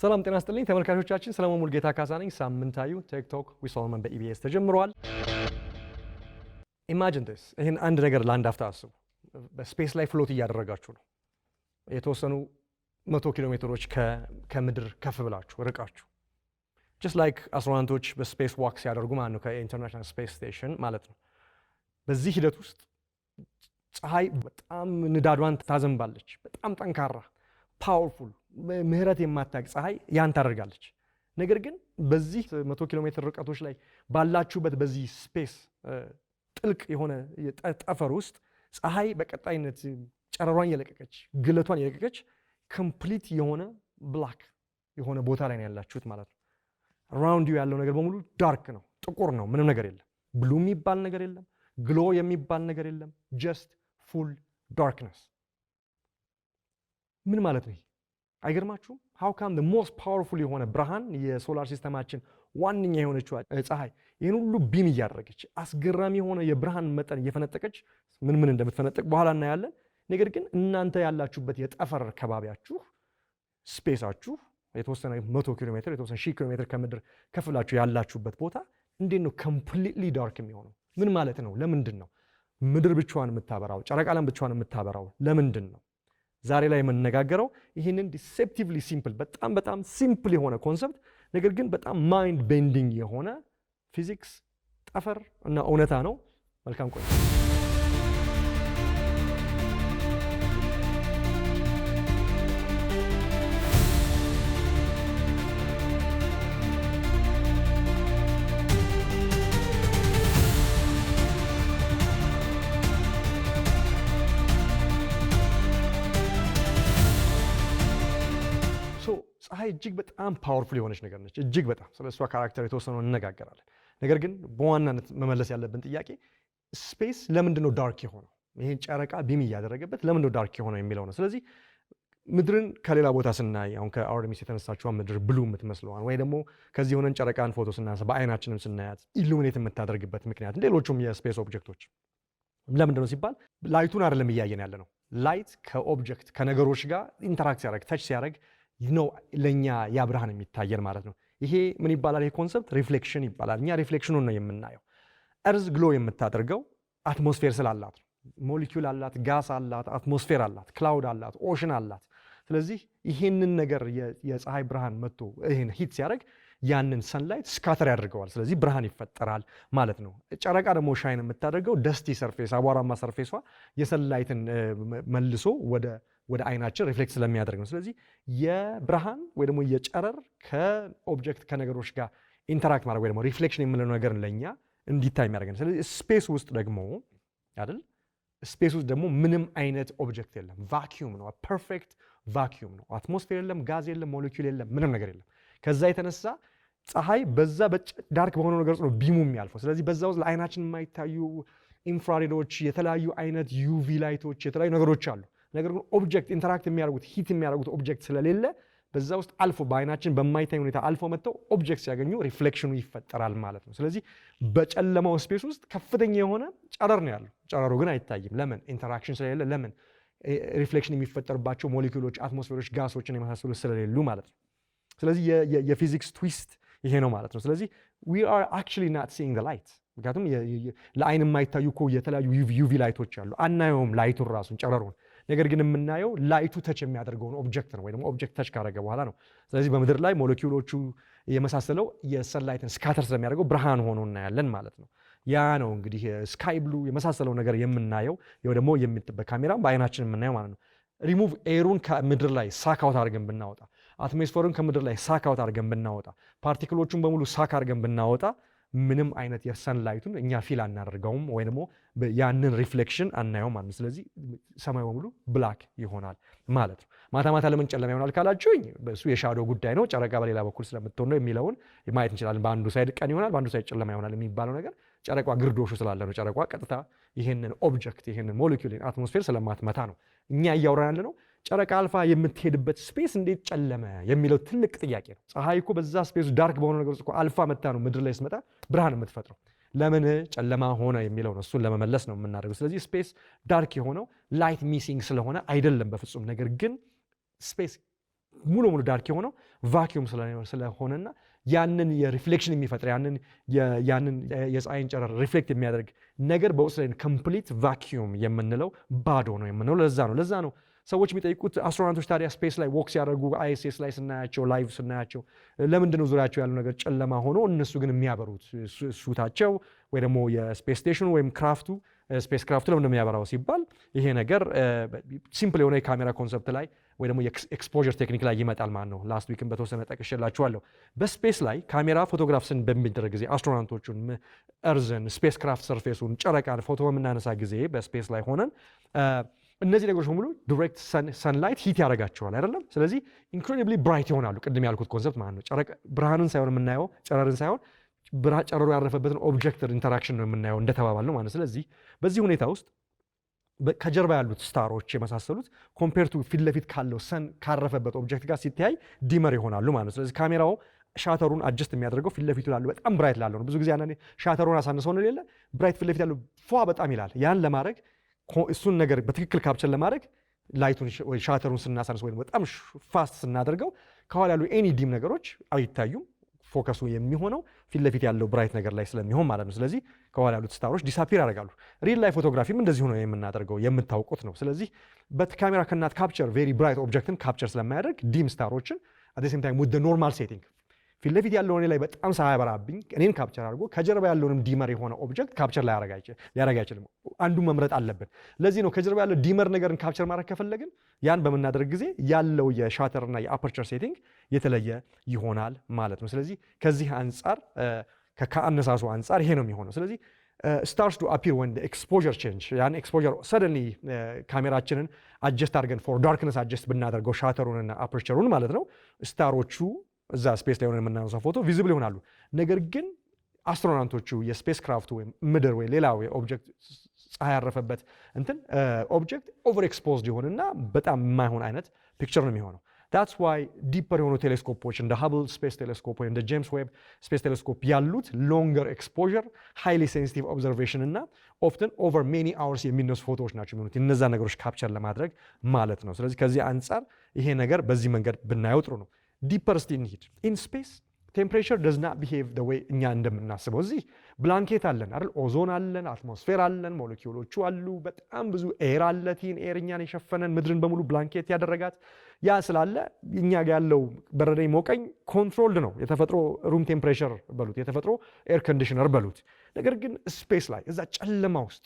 ሰላም ጤና ይስጥልኝ ተመልካቾቻችን፣ ሰለሞን ሙልጌታ ካሳ ነኝ። ሳምንታዩ ቲክቶክ ዊዝ ሰሎሞን በኢቢኤስ ተጀምሯል። ኢማጂን ዲስ፣ ይህን አንድ ነገር ለአንድ አፍታ አስቡ። በስፔስ ላይ ፍሎት እያደረጋችሁ ነው። የተወሰኑ 100 ኪሎ ሜትሮች ከምድር ከፍ ብላችሁ ርቃችሁ፣ ጀስት ላይክ አስትሮናውቶች በስፔስ ዋክ ሲያደርጉ ማለት ነው፣ ከኢንተርናሽናል ስፔስ ስቴሽን ማለት ነው። በዚህ ሂደት ውስጥ ፀሐይ በጣም ንዳዷን ታዘንባለች። በጣም ጠንካራ ፓወርፉል ምህረት የማታውቅ ፀሐይ ያን ታደርጋለች። ነገር ግን በዚህ 100 ኪሎ ሜትር ርቀቶች ላይ ባላችሁበት በዚህ ስፔስ ጥልቅ የሆነ ጠፈር ውስጥ ፀሐይ በቀጣይነት ጨረሯን የለቀቀች ግለቷን የለቀቀች ኮምፕሊት የሆነ ብላክ የሆነ ቦታ ላይ ነው ያላችሁት ማለት ነው። አራውንድ ዩ ያለው ነገር በሙሉ ዳርክ ነው፣ ጥቁር ነው፣ ምንም ነገር የለም። ብሉ የሚባል ነገር የለም፣ ግሎ የሚባል ነገር የለም። ጀስት ፉል ዳርክነስ። ምን ማለት ነው? አይገርማችሁም? ሃው ካም ዘ ሞስት ፓወርፉል የሆነ ብርሃን የሶላር ሲስተማችን ዋነኛ የሆነችው ፀሐይ ይህን ሁሉ ቢም እያደረገች አስገራሚ የሆነ የብርሃን መጠን እየፈነጠቀች ምን እንደምትፈነጥቅ በኋላ እናያለን። ነገር ግን እናንተ ያላችሁበት የጠፈር ከባቢያችሁ ስፔሳችሁ የተወሰነ 100 ኪሎ ሜትር የተወሰነ 1000 ኪሎ ሜትር ከምድር ከፍላችሁ ያላችሁበት ቦታ እንዴት ነው ኮምፕሊትሊ ዳርክ የሚሆነው? ምን ማለት ነው? ለምንድን ነው ምድር ብቻዋን የምታበራው? ጨረቃ ለም ብቻዋን የምታበራው ለምንድን ነው? ዛሬ ላይ የምንነጋገረው ይህንን ዲሴፕቲቭሊ ሲምፕል በጣም ሲምፕል የሆነ ኮንሰፕት ነገር ግን በጣም ማይንድ ቤንዲንግ የሆነ ፊዚክስ ጠፈር እና እውነታ ነው። መልካም ቆይ ፀሐይ እጅግ በጣም ፓወርፉል የሆነች ነገር ነች። እጅግ በጣም ስለ እሷ ካራክተር የተወሰነው እንነጋገራለን። ነገር ግን በዋናነት መመለስ ያለብን ጥያቄ ስፔስ ለምንድን ነው ዳርክ የሆነው? ይሄን ጨረቃ ቢም እያደረገበት ለምንድን ነው ዳርክ የሆነው የሚለው ነው። ስለዚህ ምድርን ከሌላ ቦታ ስናይ አሁን ከአርቴሚስ የተነሳችው ምድር ብሉ የምትመስለዋን ወይ ደግሞ ከዚህ የሆነን ጨረቃን ፎቶ ስናነሳ በአይናችንም ስናያት ኢሉሚኔት የምታደርግበት ምክንያት ሌሎቹም የስፔስ ኦብጀክቶች ለምንድን ነው ሲባል ላይቱን አይደለም እያየን ያለ ነው። ላይት ከኦብጀክት ከነገሮች ጋር ኢንተራክት ሲያደርግ ተች ሲያደርግ ነው ለኛ ያ ብርሃን የሚታየን ማለት ነው። ይሄ ምን ይባላል? ይሄ ኮንሰፕት ሪፍሌክሽን ይባላል። እኛ ሪፍሌክሽኑን ነው የምናየው። እርዝ ግሎ የምታደርገው አትሞስፌር ስላላት ነው። ሞሊኪዩል አላት፣ ጋስ አላት፣ አትሞስፌር አላት፣ ክላውድ አላት፣ ኦሽን አላት። ስለዚህ ይሄንን ነገር የፀሐይ ብርሃን መጥቶ ይሄን ሂት ሲያደርግ ያንን ሰንላይት ስካተር ያደርገዋል። ስለዚህ ብርሃን ይፈጠራል ማለት ነው። ጨረቃ ደግሞ ሻይን የምታደርገው ደስቲ ሰርፌስ አቧራማ ሰርፌሷ የሰንላይትን መልሶ ወደ አይናችን ሪፍሌክት ስለሚያደርግ ነው። ስለዚህ የብርሃን ወይ ደግሞ የጨረር ከኦብጀክት ከነገሮች ጋር ኢንተራክት ማድረግ ወይ ደግሞ ሪፍሌክሽን የምንለው ነገር ለኛ እንዲታይ የሚያደርገን። ስለዚህ ስፔስ ውስጥ ደግሞ አይደል፣ ስፔስ ውስጥ ደግሞ ምንም አይነት ኦብጀክት የለም፣ ቫኪዩም ነው፣ ፐርፌክት ቫኪዩም ነው። አትሞስፌር የለም፣ ጋዝ የለም፣ ሞለኪውል የለም፣ ምንም ነገር የለም። ከዛ የተነሳ ፀሐይ በዛ ዳርክ በሆነው ነገር ውስጥ ነው ቢሙ የሚያልፈው። ስለዚህ በዛ ውስጥ ለአይናችን የማይታዩ ኢንፍራሬዶች፣ የተለያዩ አይነት ዩቪ ላይቶች፣ የተለያዩ ነገሮች አሉ። ነገር ግን ኦብጀክት ኢንተራክት የሚያደርጉት ሂት የሚያደርጉት ኦብጀክት ስለሌለ በዛ ውስጥ አልፎ በአይናችን በማይታይ ሁኔታ አልፎ መጥተው ኦብጀክት ሲያገኙ ሪፍሌክሽኑ ይፈጠራል ማለት ነው። ስለዚህ በጨለማው ስፔስ ውስጥ ከፍተኛ የሆነ ጨረር ነው ያለው። ጨረሩ ግን አይታይም። ለምን? ኢንተራክሽን ስለሌለ። ለምን? ሪፍሌክሽን የሚፈጠርባቸው ሞሊኪውሎች፣ አትሞስፌሮች፣ ጋሶችን የመሳሰሉት ስለሌሉ ማለት ነው። ስለዚህ የፊዚክስ ትዊስት ይሄ ነው ማለት ነው። ስለዚህ we are actually not seeing the light። ምክንያቱም ለአይን የማይታዩ እኮ የተለያዩ ዩቪ ላይቶች አሉ። አናየውም ላይቱን ራሱን ጨረሩን። ነገር ግን የምናየው ላይቱ ተች የሚያደርገውን ኦብጀክት ነው፣ ወይ ደግሞ ኦብጀክት ተች ካደረገ በኋላ ነው። ስለዚህ በምድር ላይ ሞለኪውሎቹ የመሳሰለው የሰንላይትን ስካተር ስለሚያደርገው ብርሃን ሆኖ እናያለን ማለት ነው። ያ ነው እንግዲህ ስካይ ብሉ የመሳሰለው ነገር የምናየው ወይ ደግሞ በካሜራም በአይናችን የምናየው ማለት ነው። ሪሙቭ ኤሩን ከምድር ላይ ሳካውት አድርገን ብናወጣ፣ አትሞስፌሩን ከምድር ላይ ሳካውት አድርገን ብናወጣ፣ ፓርቲክሎቹን በሙሉ ሳካ አድርገን ብናወጣ ምንም አይነት የሰንላይቱን እኛ ፊል አናደርገውም ወይ ደግሞ ያንን ሪፍሌክሽን አናየውም ማለት ነው። ስለዚህ ሰማዩ በሙሉ ብላክ ይሆናል ማለት ነው። ማታ ለምን ጨለማ ይሆናል ካላችሁኝ በሱ የሻዶ ጉዳይ ነው። ጨረቃ በሌላ በኩል ስለምትሆን ነው የሚለውን ማየት እንችላለን። በአንዱ ሳይድ ቀን ይሆናል፣ በአንዱ ሳይድ ጨለማ ይሆናል የሚባለው ነገር ጨረቋ ግርዶሹ ስላለ ነው። ጨረቋ ቀጥታ ይሄንን ኦብጀክት ይሄንን ሞለኪውል አትሞስፌር ስለማትመታ ነው። እኛ እያወራን ያለ ነው ጨረቃ አልፋ የምትሄድበት ስፔስ እንዴት ጨለመ የሚለው ትልቅ ጥያቄ ነው። ፀሐይ እኮ በዛ ስፔስ ዳርክ በሆነ ነገር ውስጥ እኮ አልፋ መታ ነው ምድር ላይ ስትመጣ ብርሃን የምትፈጥረው። ለምን ጨለማ ሆነ የሚለው ነው። እሱን ለመመለስ ነው የምናደርገው። ስለዚህ ስፔስ ዳርክ የሆነው ላይት ሚሲንግ ስለሆነ አይደለም በፍጹም። ነገር ግን ስፔስ ሙሉ ሙሉ ዳርክ የሆነው ቫኪዩም ስለሆነና ያንን የሪፍሌክሽን የሚፈጥር ያንን የፀሐይን ጨረር ሪፍሌክት የሚያደርግ ነገር በውስጥ ላይ ኮምፕሊት ቫኪዩም የምንለው ባዶ ነው የምንለው። ለዛ ነው ሰዎች የሚጠይቁት አስትሮናውቶች ታዲያ ስፔስ ላይ ወክ ሲያደርጉ አይኤስኤስ ላይ ስናያቸው ላይቭ ስናያቸው ለምንድን ነው ዙሪያቸው ያለው ነገር ጨለማ ሆኖ እነሱ ግን የሚያበሩት ሱታቸው ወይ ደግሞ የስፔስ ስቴሽኑ ወይም ክራፍቱ ስፔስ ክራፍቱ ለምን የሚያበራው ሲባል ይሄ ነገር ሲምፕል የሆነ የካሜራ ኮንሰፕት ላይ ወይ ደግሞ የኤክስፖዠር ቴክኒክ ላይ ይመጣል ማለት ነው። ላስት ዊክን በተወሰነ ጠቅሼላችኋለሁ። በስፔስ ላይ ካሜራ ፎቶግራፍስን በሚደረግ ጊዜ አስትሮናውቶቹን እርዝን፣ ስፔስ ክራፍት ሰርፌሱን፣ ጨረቃን ፎቶ በምናነሳ ጊዜ በስፔስ ላይ ሆነን እነዚህ ነገሮች በሙሉ ዲሬክት ሰንላይት ሂት ያደርጋቸዋል አይደለም። ስለዚህ ኢንክሬዲብሊ ብራይት ይሆናሉ። ቅድም ያልኩት ኮንሰፕት ማለት ነው። ጨረቃ ብርሃንን ሳይሆን የምናየው ጨረርን ሳይሆን ጨረሩ ያረፈበትን ኦብጀክት ኢንተራክሽን ነው የምናየው እንደተባባል ነው ማለት ነው። ስለዚህ በዚህ ሁኔታ ውስጥ ከጀርባ ያሉት ስታሮች የመሳሰሉት ኮምፔር ቱ ፊት ለፊት ካለው ሰን ካረፈበት ኦብጀክት ጋር ሲተያይ ዲመር ይሆናሉ ማለት ነው። ስለዚህ ካሜራው ሻተሩን አጀስት የሚያደርገው ፊት ለፊቱ ላለው በጣም ብራይት ላለው ነው። ብዙ ጊዜ አንዳንዴ ሻተሩን አሳንሰው ነው የሌለ ብራይት ፊት ለፊት ያለው ፏ በጣም ይላል። ያን ለማድረግ እሱን ነገር በትክክል ካፕቸር ለማድረግ ላይቱን ወይ ሻተሩን ስናሳንስ ወይ በጣም ፋስት ስናደርገው ከኋላ ያሉ ኤኒ ዲም ነገሮች አይታዩም። ፎከሱ የሚሆነው ፊት ለፊት ያለው ብራይት ነገር ላይ ስለሚሆን ማለት ነው። ስለዚህ ከኋላ ያሉት ስታሮች ዲሳፒር ያደርጋሉ። ሪል ላይ ፎቶግራፊም እንደዚሁ ነው የምናደርገው፣ የምታውቁት ነው። ስለዚህ በካሜራ ከናት ካፕቸር ቬሪ ብራይት ኦብጀክትን ካፕቸር ስለማያደርግ ዲም ስታሮችን አት ሴም ታይም ዊዝ ኖርማል ሴቲንግ ፊት ለፊት ያለውን ላይ በጣም ሳያበራብኝ እኔን ካፕቸር አድርጎ ከጀርባ ያለውንም ዲመር የሆነ ኦብጀክት ካፕቸር ሊያደርግ አይችልም። አንዱን መምረጥ አለብን። ለዚህ ነው ከጀርባ ያለው ዲመር ነገርን ካፕቸር ማድረግ ከፈለግን ያን በምናደርግ ጊዜ ያለው የሻተር እና የአፐርቸር ሴቲንግ የተለየ ይሆናል ማለት ነው። ስለዚህ ከዚህ አንጻር ከአነሳሱ አንጻር ይሄ ነው የሚሆነው። ስለዚህ starts to appear when the exposure change ያን ኤክስፖዠር suddenly ካሜራችንን አጀስት አድርገን ፎር ዳርክነስ አጀስት ብናደርገው ሻተሩንና አፐርቸሩን ማለት ነው ስታሮቹ እዛ ስፔስ ላይ ሆነን የምናነሳው ፎቶ ቪዚብል ይሆናሉ። ነገር ግን አስትሮናውቶቹ የስፔስ ክራፍቱ ወይም ምድር ወይ ሌላው ኦብጀክት ፀሐይ ያረፈበት እንትን ኦብጀክት ኦቨር ኤክስፖዝድ ይሆንና በጣም የማይሆን አይነት ፒክቸር ነው የሚሆነው። that's why ዲፐር የሆኑ ቴሌስኮፖች እንደ ሃብል ስፔስ ቴሌስኮፕ ወይ እንደ ጄምስ ዌብ ስፔስ ቴሌስኮፕ ያሉት ሎንገር ኤክስፖዠር ሃይሊ ሴንሲቲቭ ኦብዘርቬሽን እና ኦፍተን ኦቨር ሜኒ አወርስ የሚነሱ ፎቶዎች ናቸው የሚሆኑት እነዛ ነገሮች ካፕቸር ለማድረግ ማለት ነው። ስለዚህ ከዚህ አንጻር ይሄ ነገር በዚህ መንገድ ብናየው ጥሩ ነው። ዲፐር እስቲ እንሂድ። ኢን ስፔስ ቴምፕሬቸር does not behave the way እኛ እንደምናስበው። እዚህ ብላንኬት አለን አይደል? ኦዞን አለን፣ አትሞስፌር አለን፣ ሞለኪውሎቹ አሉ፣ በጣም ብዙ ኤር አለ። ቲን ኤር እኛን የሸፈነን ምድርን በሙሉ ብላንኬት ያደረጋት ያ ስላለ እኛ ጋር ያለው በረደኝ ሞቀኝ ኮንትሮልድ ነው። የተፈጥሮ ሩም ቴምፕሬቸር በሉት፣ የተፈጥሮ ኤር ኮንዲሽነር በሉት። ነገር ግን ስፔስ ላይ እዛ ጨለማ ውስጥ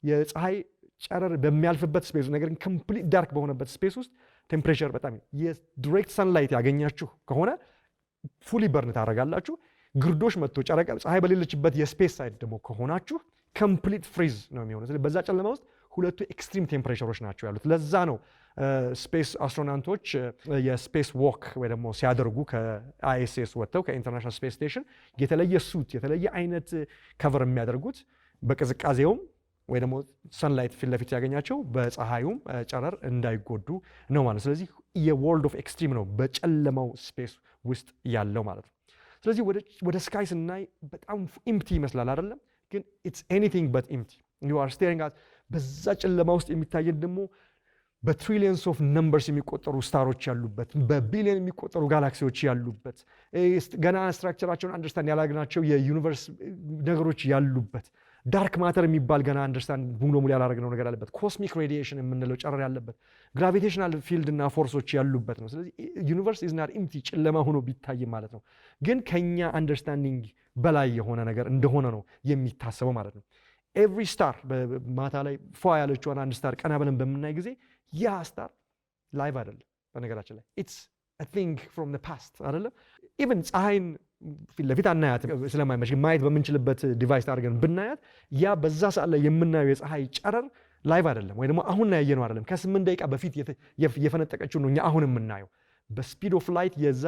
የፀሐይ ጨረር በሚያልፍበት ስፔስ ነገር ግን ኮምፕሊት ዳርክ በሆነበት ስፔስ ውስጥ ቴምፕሬቸር በጣም የዲሬክት ሰንላይት ያገኛችሁ ከሆነ ፉሊ በርን ታደርጋላችሁ። ግርዶሽ መጥቶ ጨረቃ ፀሐይ በሌለችበት የስፔስ ሳይድ ደግሞ ከሆናችሁ ኮምፕሊት ፍሪዝ ነው የሚሆነው። ስለዚህ በዛ ጨለማ ውስጥ ሁለቱ ኤክስትሪም ቴምፕሬቸሮች ናቸው ያሉት። ለዛ ነው ስፔስ አስትሮናውቶች የስፔስ ዎክ ወይ ደግሞ ሲያደርጉ ከአይኤስኤስ ወጥተው ከኢንተርናሽናል ስፔስ ስቴሽን የተለየ ሱት የተለየ አይነት ከቨር የሚያደርጉት በቅዝቃዜውም ወይ ደግሞ ሰንላይት ፊት ለፊት ያገኛቸው በፀሐዩም ጨረር እንዳይጎዱ ነው ማለት። ስለዚህ የወርልድ ኦፍ ኤክስትሪም ነው በጨለማው ስፔስ ውስጥ ያለው ማለት ነው። ስለዚህ ወደ ስካይ ስናይ በጣም ኢምፕቲ ይመስላል አይደለም? ግን ኢትስ ኤኒቲንግ በት ኢምፕቲ ዩ አር ስቴሪንግ አት በዛ ጨለማ ውስጥ የሚታየን ደግሞ በትሪሊየንስ ኦፍ ነምበርስ የሚቆጠሩ ስታሮች ያሉበት በቢሊየን የሚቆጠሩ ጋላክሲዎች ያሉበት ገና ስትራክቸራቸውን አንደርስታንድ ያላግናቸው የዩኒቨርስ ነገሮች ያሉበት ዳርክ ማተር የሚባል ገና አንደርስታንድ ሙሉ ሙሉ ያላረግነው ነገር አለበት። ኮስሚክ ሬዲዬሽን የምንለው ጨረር ያለበት ግራቪቴሽናል ፊልድ እና ፎርሶች ያሉበት ነው። ስለዚህ ዩኒቨርስ ኢዝ ናት ኢምፕቲ ጨለማ ሆኖ ቢታይ ማለት ነው። ግን ከኛ አንደርስታንዲንግ በላይ የሆነ ነገር እንደሆነ ነው የሚታሰበው ማለት ነው። ኤቭሪ ስታር ማታ ላይ ፏ ያለችውን አንድ ስታር ቀና ብለን በምናይ ጊዜ ያ ስታር ላይቭ አይደለም። በነገራችን ላይ ኢትስ አ ቲንግ ፍሮም ዘ ፓስት አይደለም። ኢቭን ፀሐይን ፊት ለፊት አናያትም ስለማይመች ማየት በምንችልበት ዲቫይስ አድርገን ብናያት ያ በዛ ሰዓት ላይ የምናየው የፀሐይ ጨረር ላይቭ አይደለም፣ ወይ ደግሞ አሁን ያየነው አይደለም። ከ8 ደቂቃ በፊት የፈነጠቀችው ነው እኛ አሁን የምናየው። በስፒድ ኦፍ ላይት የዛ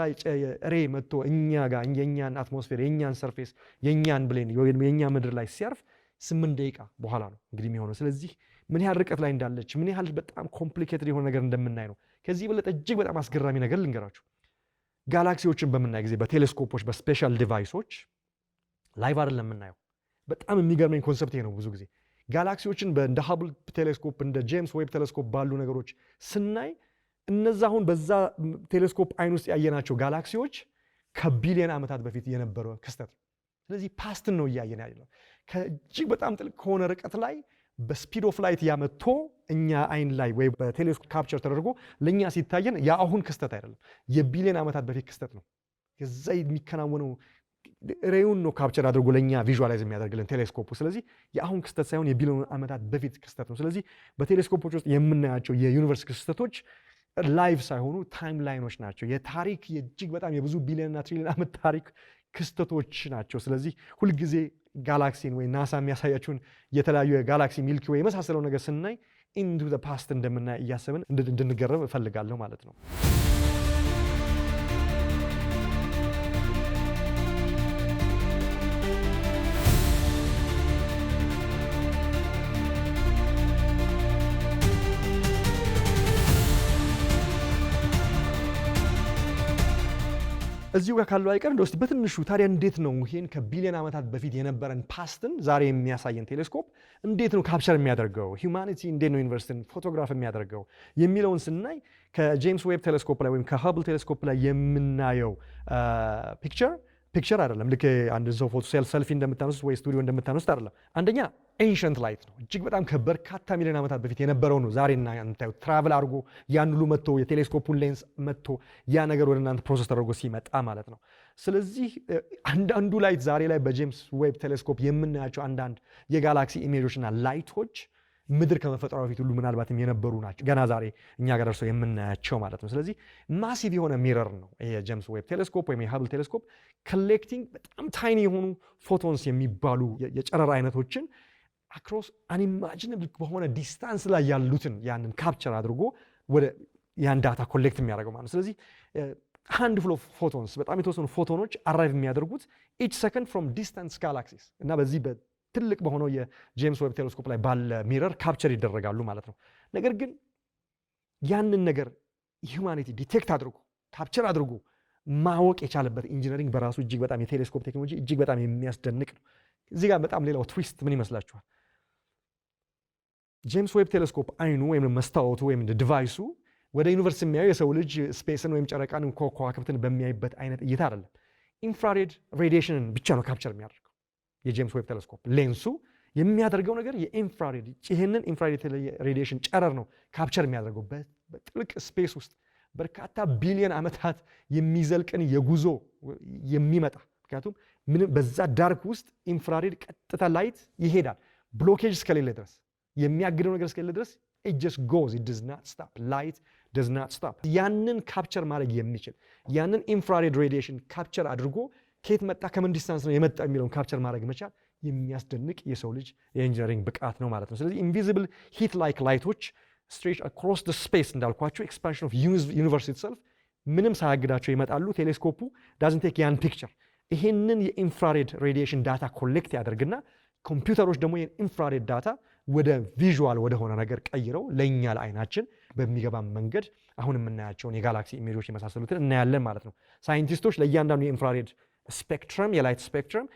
ሬ መጥቶ እኛ ጋር የኛን አትሞስፌር የኛን ሰርፌስ የኛን ብሌን የኛ ምድር ላይ ሲያርፍ 8 ደቂቃ በኋላ ነው እንግዲህ የሚሆነው። ስለዚህ ምን ያህል ርቀት ላይ እንዳለች ምን ያህል በጣም ኮምፕሊኬትድ የሆነ ነገር እንደምናይ ነው። ከዚህ በለጠ እጅግ በጣም አስገራሚ ነገር ልንገራችሁ። ጋላክሲዎችን በምናይ ጊዜ በቴሌስኮፖች በስፔሻል ዲቫይሶች ላይቭ አይደለም የምናየው። በጣም የሚገርመኝ ኮንሰፕት ይሄ ነው። ብዙ ጊዜ ጋላክሲዎችን እንደ ሃብል ቴሌስኮፕ እንደ ጄምስ ዌብ ቴሌስኮፕ ባሉ ነገሮች ስናይ እነዛ አሁን በዛ ቴሌስኮፕ አይን ውስጥ ያየናቸው ጋላክሲዎች ከቢሊየን ዓመታት በፊት የነበረው ክስተት ነው። ስለዚህ ፓስትን ነው እያየን ያለው። ከእጅግ በጣም ጥልቅ ከሆነ ርቀት ላይ በስፒድ ኦፍ ላይት ያመጥቶ እኛ አይን ላይ ወይ በቴሌስኮፕ ካፕቸር ተደርጎ ለኛ ሲታየን ያ አሁን ክስተት አይደለም፣ የቢሊየን ዓመታት በፊት ክስተት ነው። ከዛ የሚከናወነው ሬዩን ነው ካፕቸር አድርጎ ለኛ ቪዥዋላይዝ የሚያደርግልን ቴሌስኮፑ። ስለዚህ የአሁን ክስተት ሳይሆን የቢሊየን ዓመታት በፊት ክስተት ነው። ስለዚህ በቴሌስኮፖች ውስጥ የምናያቸው የዩኒቨርስ ክስተቶች ላይቭ ሳይሆኑ ታይም ላይኖች ናቸው። የታሪክ የእጅግ በጣም የብዙ ቢሊዮንና ትሪሊዮን ዓመት ታሪክ ክስተቶች ናቸው። ስለዚህ ሁልጊዜ ጋላክሲን ወይ ናሳ የሚያሳያችሁን የተለያዩ የጋላክሲ ሚልኪ ወይ የመሳሰለው ነገር ስናይ ኢንቱ ዘ ፓስት እንደምናይ እያሰብን እንድንገረም እፈልጋለሁ ማለት ነው። እዚሁ ጋር ካለው አይቀር እንደው እስቲ በትንሹ ታዲያ እንዴት ነው ይሄን ከቢሊዮን ዓመታት በፊት የነበረን ፓስትን ዛሬ የሚያሳየን ቴሌስኮፕ እንዴት ነው ካፕቸር የሚያደርገው፣ ሂውማኒቲ እንዴት ነው ዩኒቨርስን ፎቶግራፍ የሚያደርገው የሚለውን ስናይ ከጄምስ ዌብ ቴሌስኮፕ ላይ ወይም ከሀብል ቴሌስኮፕ ላይ የምናየው ፒክቸር አይደለም። ልክ አንድ ሰው ፎቶ ሰልፊ እንደምታነሱት ወይ ስቱዲዮ እንደምታነሱት አይደለም። አንደኛ ኤንሸንት ላይት ነው፣ እጅግ በጣም ከበርካታ ሚሊዮን ዓመታት በፊት የነበረው ነው። ዛሬ እናንታዩ ትራቭል አድርጎ ያን ሁሉ መጥቶ የቴሌስኮፑን ሌንስ መጥቶ ያ ነገር ወደ እናንተ ፕሮሰስ ተደርጎ ሲመጣ ማለት ነው። ስለዚህ አንዳንዱ ላይት ዛሬ ላይ በጄምስ ዌብ ቴሌስኮፕ የምናያቸው አንዳንድ የጋላክሲ ኢሜጆችና ላይቶች ምድር ከመፈጠሯ በፊት ሁሉ ምናልባትም የነበሩ ናቸው፣ ገና ዛሬ እኛ ጋር ደርሰው የምናያቸው ማለት ነው። ስለዚህ ማሲቭ የሆነ ሚረር ነው የጄምስ ዌብ ቴሌስኮፕ ወይም የሀብል ቴሌስኮፕ ኮሌክቲንግ በጣም ታይኒ የሆኑ ፎቶንስ የሚባሉ የጨረር አይነቶችን አክሮስ አንኢማጂነብል በሆነ ዲስታንስ ላይ ያሉትን ያንን ካፕቸር አድርጎ ወደ ያን ዳታ ኮሌክት የሚያደርገው ማለት ነው። ስለዚህ ሃንድ ፍሎ ፎቶንስ በጣም የተወሰኑ ፎቶኖች አራይቭ የሚያደርጉት ኢች ሰከንድ ፍሮም ዲስታንስ ጋላክሲስ እና በዚህ ትልቅ በሆነው የጄምስ ዌብ ቴሌስኮፕ ላይ ባለ ሚረር ካፕቸር ይደረጋሉ ማለት ነው። ነገር ግን ያንን ነገር ሂውማኒቲ ዲቴክት አድርጎ ካፕቸር አድርጎ ማወቅ የቻለበት ኢንጂነሪንግ በራሱ እጅግ በጣም የቴሌስኮፕ ቴክኖሎጂ እጅግ በጣም የሚያስደንቅ ነው። እዚህ ጋር በጣም ሌላው ትዊስት ምን ይመስላችኋል? ጄምስ ዌብ ቴሌስኮፕ አይኑ ወይም መስታወቱ ወይም ዲቫይሱ ወደ ዩኒቨርስ የሚያየው የሰው ልጅ ስፔስን ወይም ጨረቃን ከዋክብትን በሚያይበት አይነት እይታ አይደለም። ኢንፍራሬድ ሬዲዬሽንን ብቻ ነው ካፕቸር የሚያደርገው። የጄምስ ዌብ ቴሌስኮፕ ሌንሱ የሚያደርገው ነገር የኢንፍራሬድ ይህንን ኢንፍራሬድ ሬዲዬሽን ጨረር ነው ካፕቸር የሚያደርገው። በጥልቅ ስፔስ ውስጥ በርካታ ቢሊዮን ዓመታት የሚዘልቅን የጉዞ የሚመጣ ምክንያቱም በዛ ዳርክ ውስጥ ኢንፍራሬድ ቀጥታ ላይት ይሄዳል ብሎኬጅ እስከሌለ ድረስ የሚያግደው ነገር እስከሌለ ድረስ it just goes, it does not stop, light does not stop። ያንን ካፕቸር ማድረግ የሚችል ያንን ኢንፍራሬድ ሬዲዬሽን ካፕቸር አድርጎ ከየት መጣ ከምን ዲስታንስ ነው የመጣ የሚለውን ካፕቸር ማድረግ መቻል የሚያስደንቅ የሰው ልጅ የኢንጂነሪንግ ብቃት ነው ማለት ነው። ስለዚህ ኢንቪዚብል ሂት ላይክ ላይቶች ስትሬች አክሮስ ደ ስፔስ እንዳልኳቸው ኤክስፓንሽን ኦፍ ዩኒቨርስ ኢትሰልፍ ምንም ሳያግዳቸው ይመጣሉ። ቴሌስኮፑ ዳዝንት ቴክ ያን ፒክቸር ይሄንን የኢንፍራሬድ ሬዲዬሽን ዳታ ኮሌክት ያደርግና ኮምፒውተሮች ደግሞ የኢንፍራሬድ ዳታ ወደ ቪዥዋል ወደሆነ ነገር ቀይረው ለእኛ ለአይናችን በሚገባ መንገድ አሁን የምናያቸውን የጋላክሲ ኢሜጆች የመሳሰሉትን እናያለን ማለት ነው። ሳይንቲስቶች ለእያንዳንዱ የኢንፍራሬድ ስፔክትረም የላይት ስፔክትረም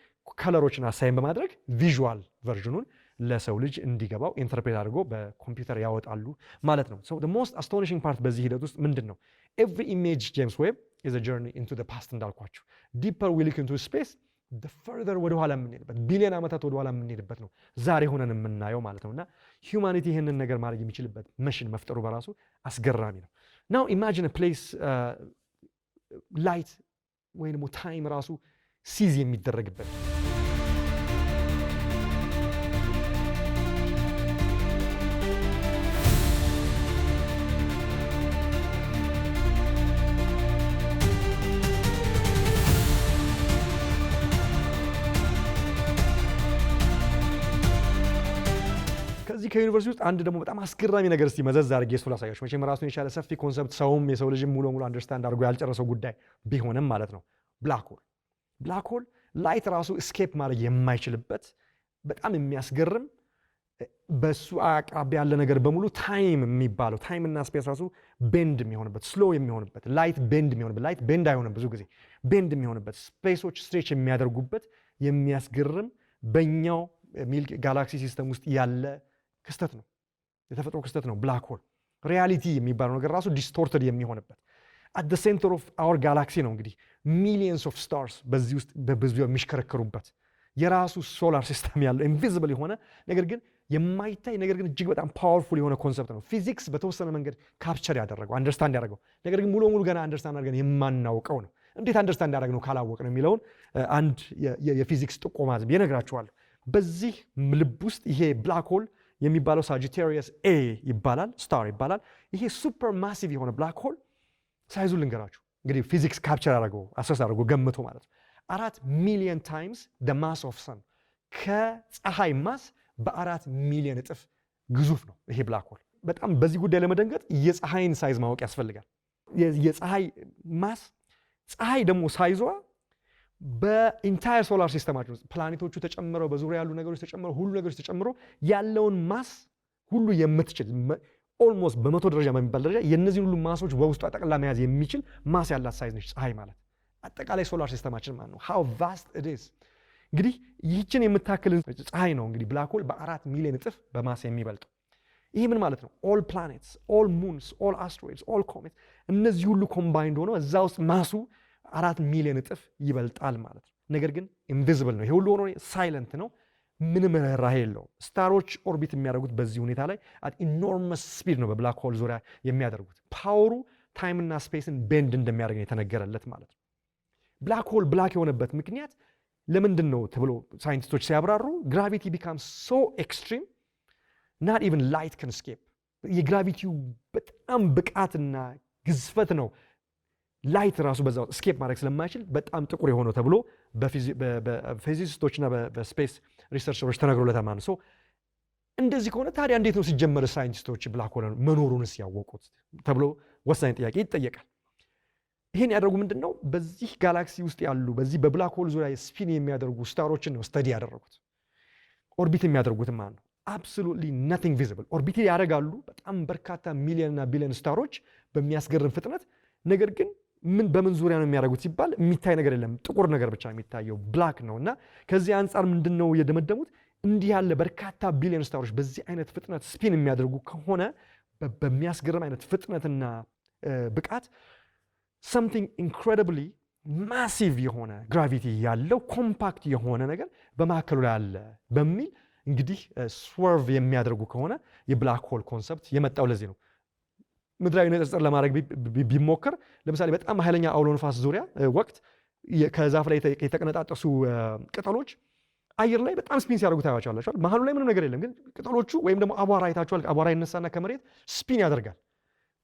ከለሮችን አሳይን በማድረግ ቪዥዋል ቨርዥኑን ለሰው ልጅ እንዲገባው ኢንተርፕሬት አድርጎ በኮምፒውተር ያወጣሉ ማለት ነው። So the most astonishing part በዚህ ሂደት ውስጥ ምንድን ነው? Every image James Webb is a journey into the past እንዳልኳችሁ deeper we look into space the further ወደኋላ የምንሄድበት ቢሊዮን ዓመታት ወደኋላ የምንሄድበት ነው ዛሬ ሆነን የምናየው ማለት ነው። እና ሂውማኒቲ ይህንን ነገር ማድረግ የሚችልበት መሽን መፍጠሩ በራሱ አስገራሚ ነው። Now imagine a place light ወይ ደግሞ ታይም ራሱ ሲዝ የሚደረግበት ከዚህ ከዩኒቨርሲቲ ውስጥ አንድ ደግሞ በጣም አስገራሚ ነገር እስቲ መዘዝ አድርጌ እሱ ላሳያችሁ። መቼም ራሱን የቻለ ሰፊ ኮንሰፕት ሰውም የሰው ልጅም ሙሉ ሙሉ አንደርስታንድ አድርጎ ያልጨረሰው ጉዳይ ቢሆንም ማለት ነው። ብላክ ሆል ላይት ራሱ እስኬፕ ማድረግ የማይችልበት በጣም የሚያስገርም በሱ አቅራቢያ ያለ ነገር በሙሉ ታይም የሚባለው ታይም እና ስፔስ ራሱ ቤንድ የሚሆንበት ስሎ የሚሆንበት ላይት ቤንድ የሚሆንበት ላይት ቤንድ አይሆንም ብዙ ጊዜ ቤንድ የሚሆንበት ስፔሶች ስትሬች የሚያደርጉበት የሚያስገርም በእኛው ጋላክሲ ሲስተም ውስጥ ያለ ክስተት ነው፣ የተፈጥሮ ክስተት ነው ብላክ ሆል። ሪያሊቲ የሚባለው ነገር ራሱ ዲስቶርትድ የሚሆንበት at the center of our galaxy ነው እንግዲህ millions of stars በዚህ ውስጥ በብዙ የሚሽከረከሩበት የራሱ ሶላር ሲስተም ያለው ኢንቪዚብል የሆነ ነገር ግን የማይታይ ነገር ግን እጅግ በጣም ፓወርፉል የሆነ ኮንሰፕት ነው። ፊዚክስ በተወሰነ መንገድ ካፕቸር ያደረገው አንደርስታንድ ያደረገው ነገር ግን ሙሉ ገና አንደርስታንድ አድርገን የማናውቀው ነው። እንዴት አንደርስታንድ ያደረግነው ካላወቅነው የሚለውን አንድ የፊዚክስ ጥቆማ ዝም እነግራችኋለሁ። በዚህ ልብ ውስጥ ይሄ ብላክ ሆል የሚባለው ሳጂቴሪየስ ኤ ይባላል፣ ስታር ይባላል። ይሄ ሱፐር ማሲቭ የሆነ ብላክ ሆል ሳይዙ ልንገራችሁ እንግዲህ ፊዚክስ ካፕቸር ያደረገው አሰስ አድርገው ገምቶ ማለት ነው 4 ሚሊዮን ታይምስ the mass of sun ከፀሐይ ማስ በ4 ሚሊዮን እጥፍ ግዙፍ ነው ይሄ ብላክ ሆል። በጣም በዚህ ጉዳይ ለመደንገጥ የፀሐይን ሳይዝ ማወቅ ያስፈልጋል። የፀሐይ ማስ ፀሐይ ደግሞ ሳይዟ በኢንታየር ሶላር ሲስተማችን ውስጥ ፕላኔቶቹ ተጨምረው በዙሪያ ያሉ ነገሮች ተጨምረው ሁሉ ነገሮች ተጨምሮ ያለውን ማስ ሁሉ የምትችል ኦልሞስት በመቶ ደረጃ በሚባል ደረጃ የነዚህን ሁሉ ማሶች በውስጡ ጠቅላ መያዝ የሚችል ማስ ያላት ሳይዝ ነች ፀሐይ ማለት። አጠቃላይ ሶላር ሲስተማችን ማለት ነው how vast it is። እንግዲህ ይህችን የምታክል ፀሐይ ነው እንግዲህ ብላክ ሆል በ4 ሚሊዮን እጥፍ በማስ የሚበልጠው። ይሄ ምን ማለት ነው? all planets, all moons, all asteroids, all comets እነዚህ ሁሉ ኮምባይንድ ሆነው እዛ ውስጥ ማሱ 4 ሚሊዮን እጥፍ ይበልጣል ማለት ነው። ነገር ግን ኢንቪዚብል ነው። ይሄ ሁሉ ሆኖ ሳይለንት ነው። ምንም ርህራሄ የለውም። ስታሮች ኦርቢት የሚያደርጉት በዚህ ሁኔታ ላይ at enormous speed ነው በብላክ ሆል ዙሪያ የሚያደርጉት። ፓወሩ ታይም እና ስፔስን ቤንድ እንደሚያደርግ ነው የተነገረለት ማለት ነው። ብላክ ሆል ብላክ የሆነበት ምክንያት ለምንድን ነው ተብሎ ሳይንቲስቶች ሲያብራሩ ግራቪቲ becomes so extreme not even light can escape። የግራቪቲው በጣም ብቃትና ግዝፈት ነው ላይት ራሱ በዛው ስኬፕ ማድረግ ስለማይችል በጣም ጥቁር የሆነው ተብሎ በፊዚሲስቶችና በስፔስ ሪሰርቸሮች ተነግሮለታል ማለት ነው። እንደዚህ ከሆነ ታዲያ እንዴት ነው ሲጀመር ሳይንቲስቶች ብላክ ሆል መኖሩንስ ያወቁት ተብሎ ወሳኝ ጥያቄ ይጠየቃል። ይሄን ያደርጉ ምንድነው በዚህ ጋላክሲ ውስጥ ያሉ በዚህ በብላክ ሆል ዙሪያ ስፒን የሚያደርጉ ስታሮችን ነው ስተዲ ያደረጉት። ኦርቢት የሚያደርጉት ማለት ነው absolutely nothing visible ኦርቢት ያደርጋሉ በጣም በርካታ ሚሊዮንና ቢሊዮን ስታሮች በሚያስገርም ፍጥነት። ነገር ግን በምን ዙሪያ ነው የሚያደርጉት ሲባል የሚታይ ነገር የለም፣ ጥቁር ነገር ብቻ የሚታየው ብላክ ነውና ከዚህ አንፃር ምንድነው የደመደሙት እንዲህ ያለ በርካታ ቢሊዮን ስታሮች በዚህ አይነት ፍጥነት ስፒን የሚያደርጉ ከሆነ በሚያስገርም አይነት ፍጥነትና ብቃት something incredibly massive የሆነ ግራቪቲ ያለው ኮምፓክት የሆነ ነገር በማዕከሉ ላይ አለ በሚል እንግዲህ ስወርቭ የሚያደርጉ ከሆነ የብላክ ሆል ኮንሰፕት የመጣው ለዚህ ነው። ምድራዊ ንጽጽር ለማድረግ ቢሞከር ለምሳሌ በጣም ኃይለኛ አውሎ ንፋስ ዙሪያ ወቅት ከዛፍ ላይ የተቀነጣጠሱ ቅጠሎች አየር ላይ በጣም ስፒን ሲያደርጉ ታያቸዋላችሁ። መሀሉ ላይ ምንም ነገር የለም፣ ግን ቅጠሎቹ ወይም ደግሞ አቧራ አይታችኋል። አቧራ ይነሳና ከመሬት ስፒን ያደርጋል።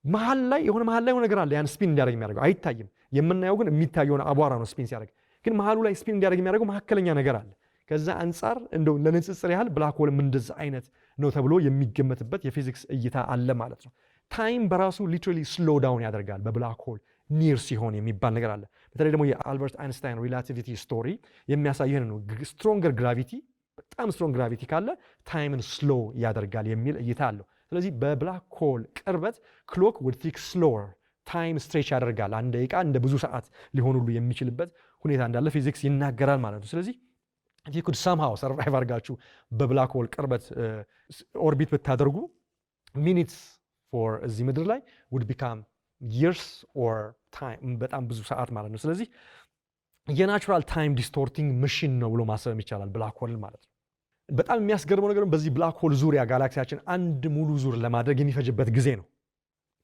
መሀል ላይ የሆነ ነገር አለ ያን ስፒን እንዲያደርግ የሚያደርገው አይታይም። የምናየው ግን የሚታየው አቧራ ነው ስፒን ሲያደርግ። ግን መሀሉ ላይ ስፒን እንዲያደርግ የሚያደርገው መካከለኛ ነገር አለ። ከዛ አንፃር እንደው ለንጽጽር ያህል ብላክ ሆልም እንደዛ አይነት ነው ተብሎ የሚገመትበት የፊዚክስ እይታ አለ ማለት ነው። ታይም በራሱ ሊትራሊ ስሎ ዳውን ያደርጋል በብላክ ሆል ኒር ሲሆን የሚባል ነገር አለ። በተለይ ደግሞ የአልበርት አይንስታይን ሪላቲቪቲ ስቶሪ የሚያሳየን ነው። ስትሮንገር ግራቪቲ በጣም ስትሮንግ ግራቪቲ ካለ ታይምን ስሎ ያደርጋል የሚል እይታ አለው። ስለዚህ በብላክ ሆል ቅርበት ክሎክ ውድ ቲክ ስሎወር ታይም ስትሬች ያደርጋል። አንድ ደቂቃ እንደ ብዙ ሰዓት ሊሆን ሁሉ የሚችልበት ሁኔታ እንዳለ ፊዚክስ ይናገራል ማለት ነው። ስለዚህ if you could somehow survive አድርጋችሁ በብላክ ሆል ቅርበት ኦርቢት ብታደርጉ ሚኒትስ ፎር እዚህ ምድር ላይ would become years or time በጣም ብዙ ሰዓት ማለት ነው። ስለዚህ የናቹራል ታይም ዲስቶርቲንግ መሽን ነው ብሎ ማሰብ ይቻላል ብላክ ሆል ማለት ነው። በጣም የሚያስገርመው ነገር በዚህ ብላክ ሆል ዙሪያ ጋላክሲያችን አንድ ሙሉ ዙር ለማድረግ የሚፈጅበት ጊዜ ነው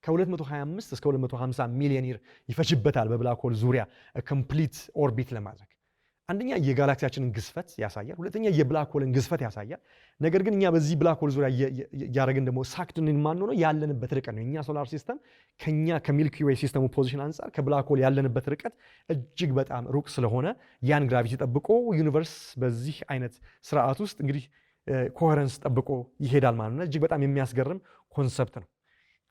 ከ225 እስከ 250 ሚሊዮን ይር ይፈጅበታል በብላክ ሆል ዙሪያ ኮምፕሊት ኦርቢት ለማድረግ። አንደኛ የጋላክሲያችንን ግዝፈት ያሳያል፣ ሁለተኛ የብላክ ሆልን ግዝፈት ያሳያል። ነገር ግን እኛ በዚህ ብላክ ሆል ዙሪያ ያደረግን ደግሞ ሳክድን ማን ነው ያለንበት ርቀት ነው። እኛ ሶላር ሲስተም ከኛ ከሚልኪ ዌይ ሲስተሙ ፖዚሽን አንፃር ከብላክ ሆል ያለንበት ርቀት እጅግ በጣም ሩቅ ስለሆነ ያን ግራቪቲ ጠብቆ ዩኒቨርስ በዚህ አይነት ስርዓት ውስጥ እንግዲህ ኮሄረንስ ጠብቆ ይሄዳል ማለት ነው። እጅግ በጣም የሚያስገርም ኮንሰፕት ነው።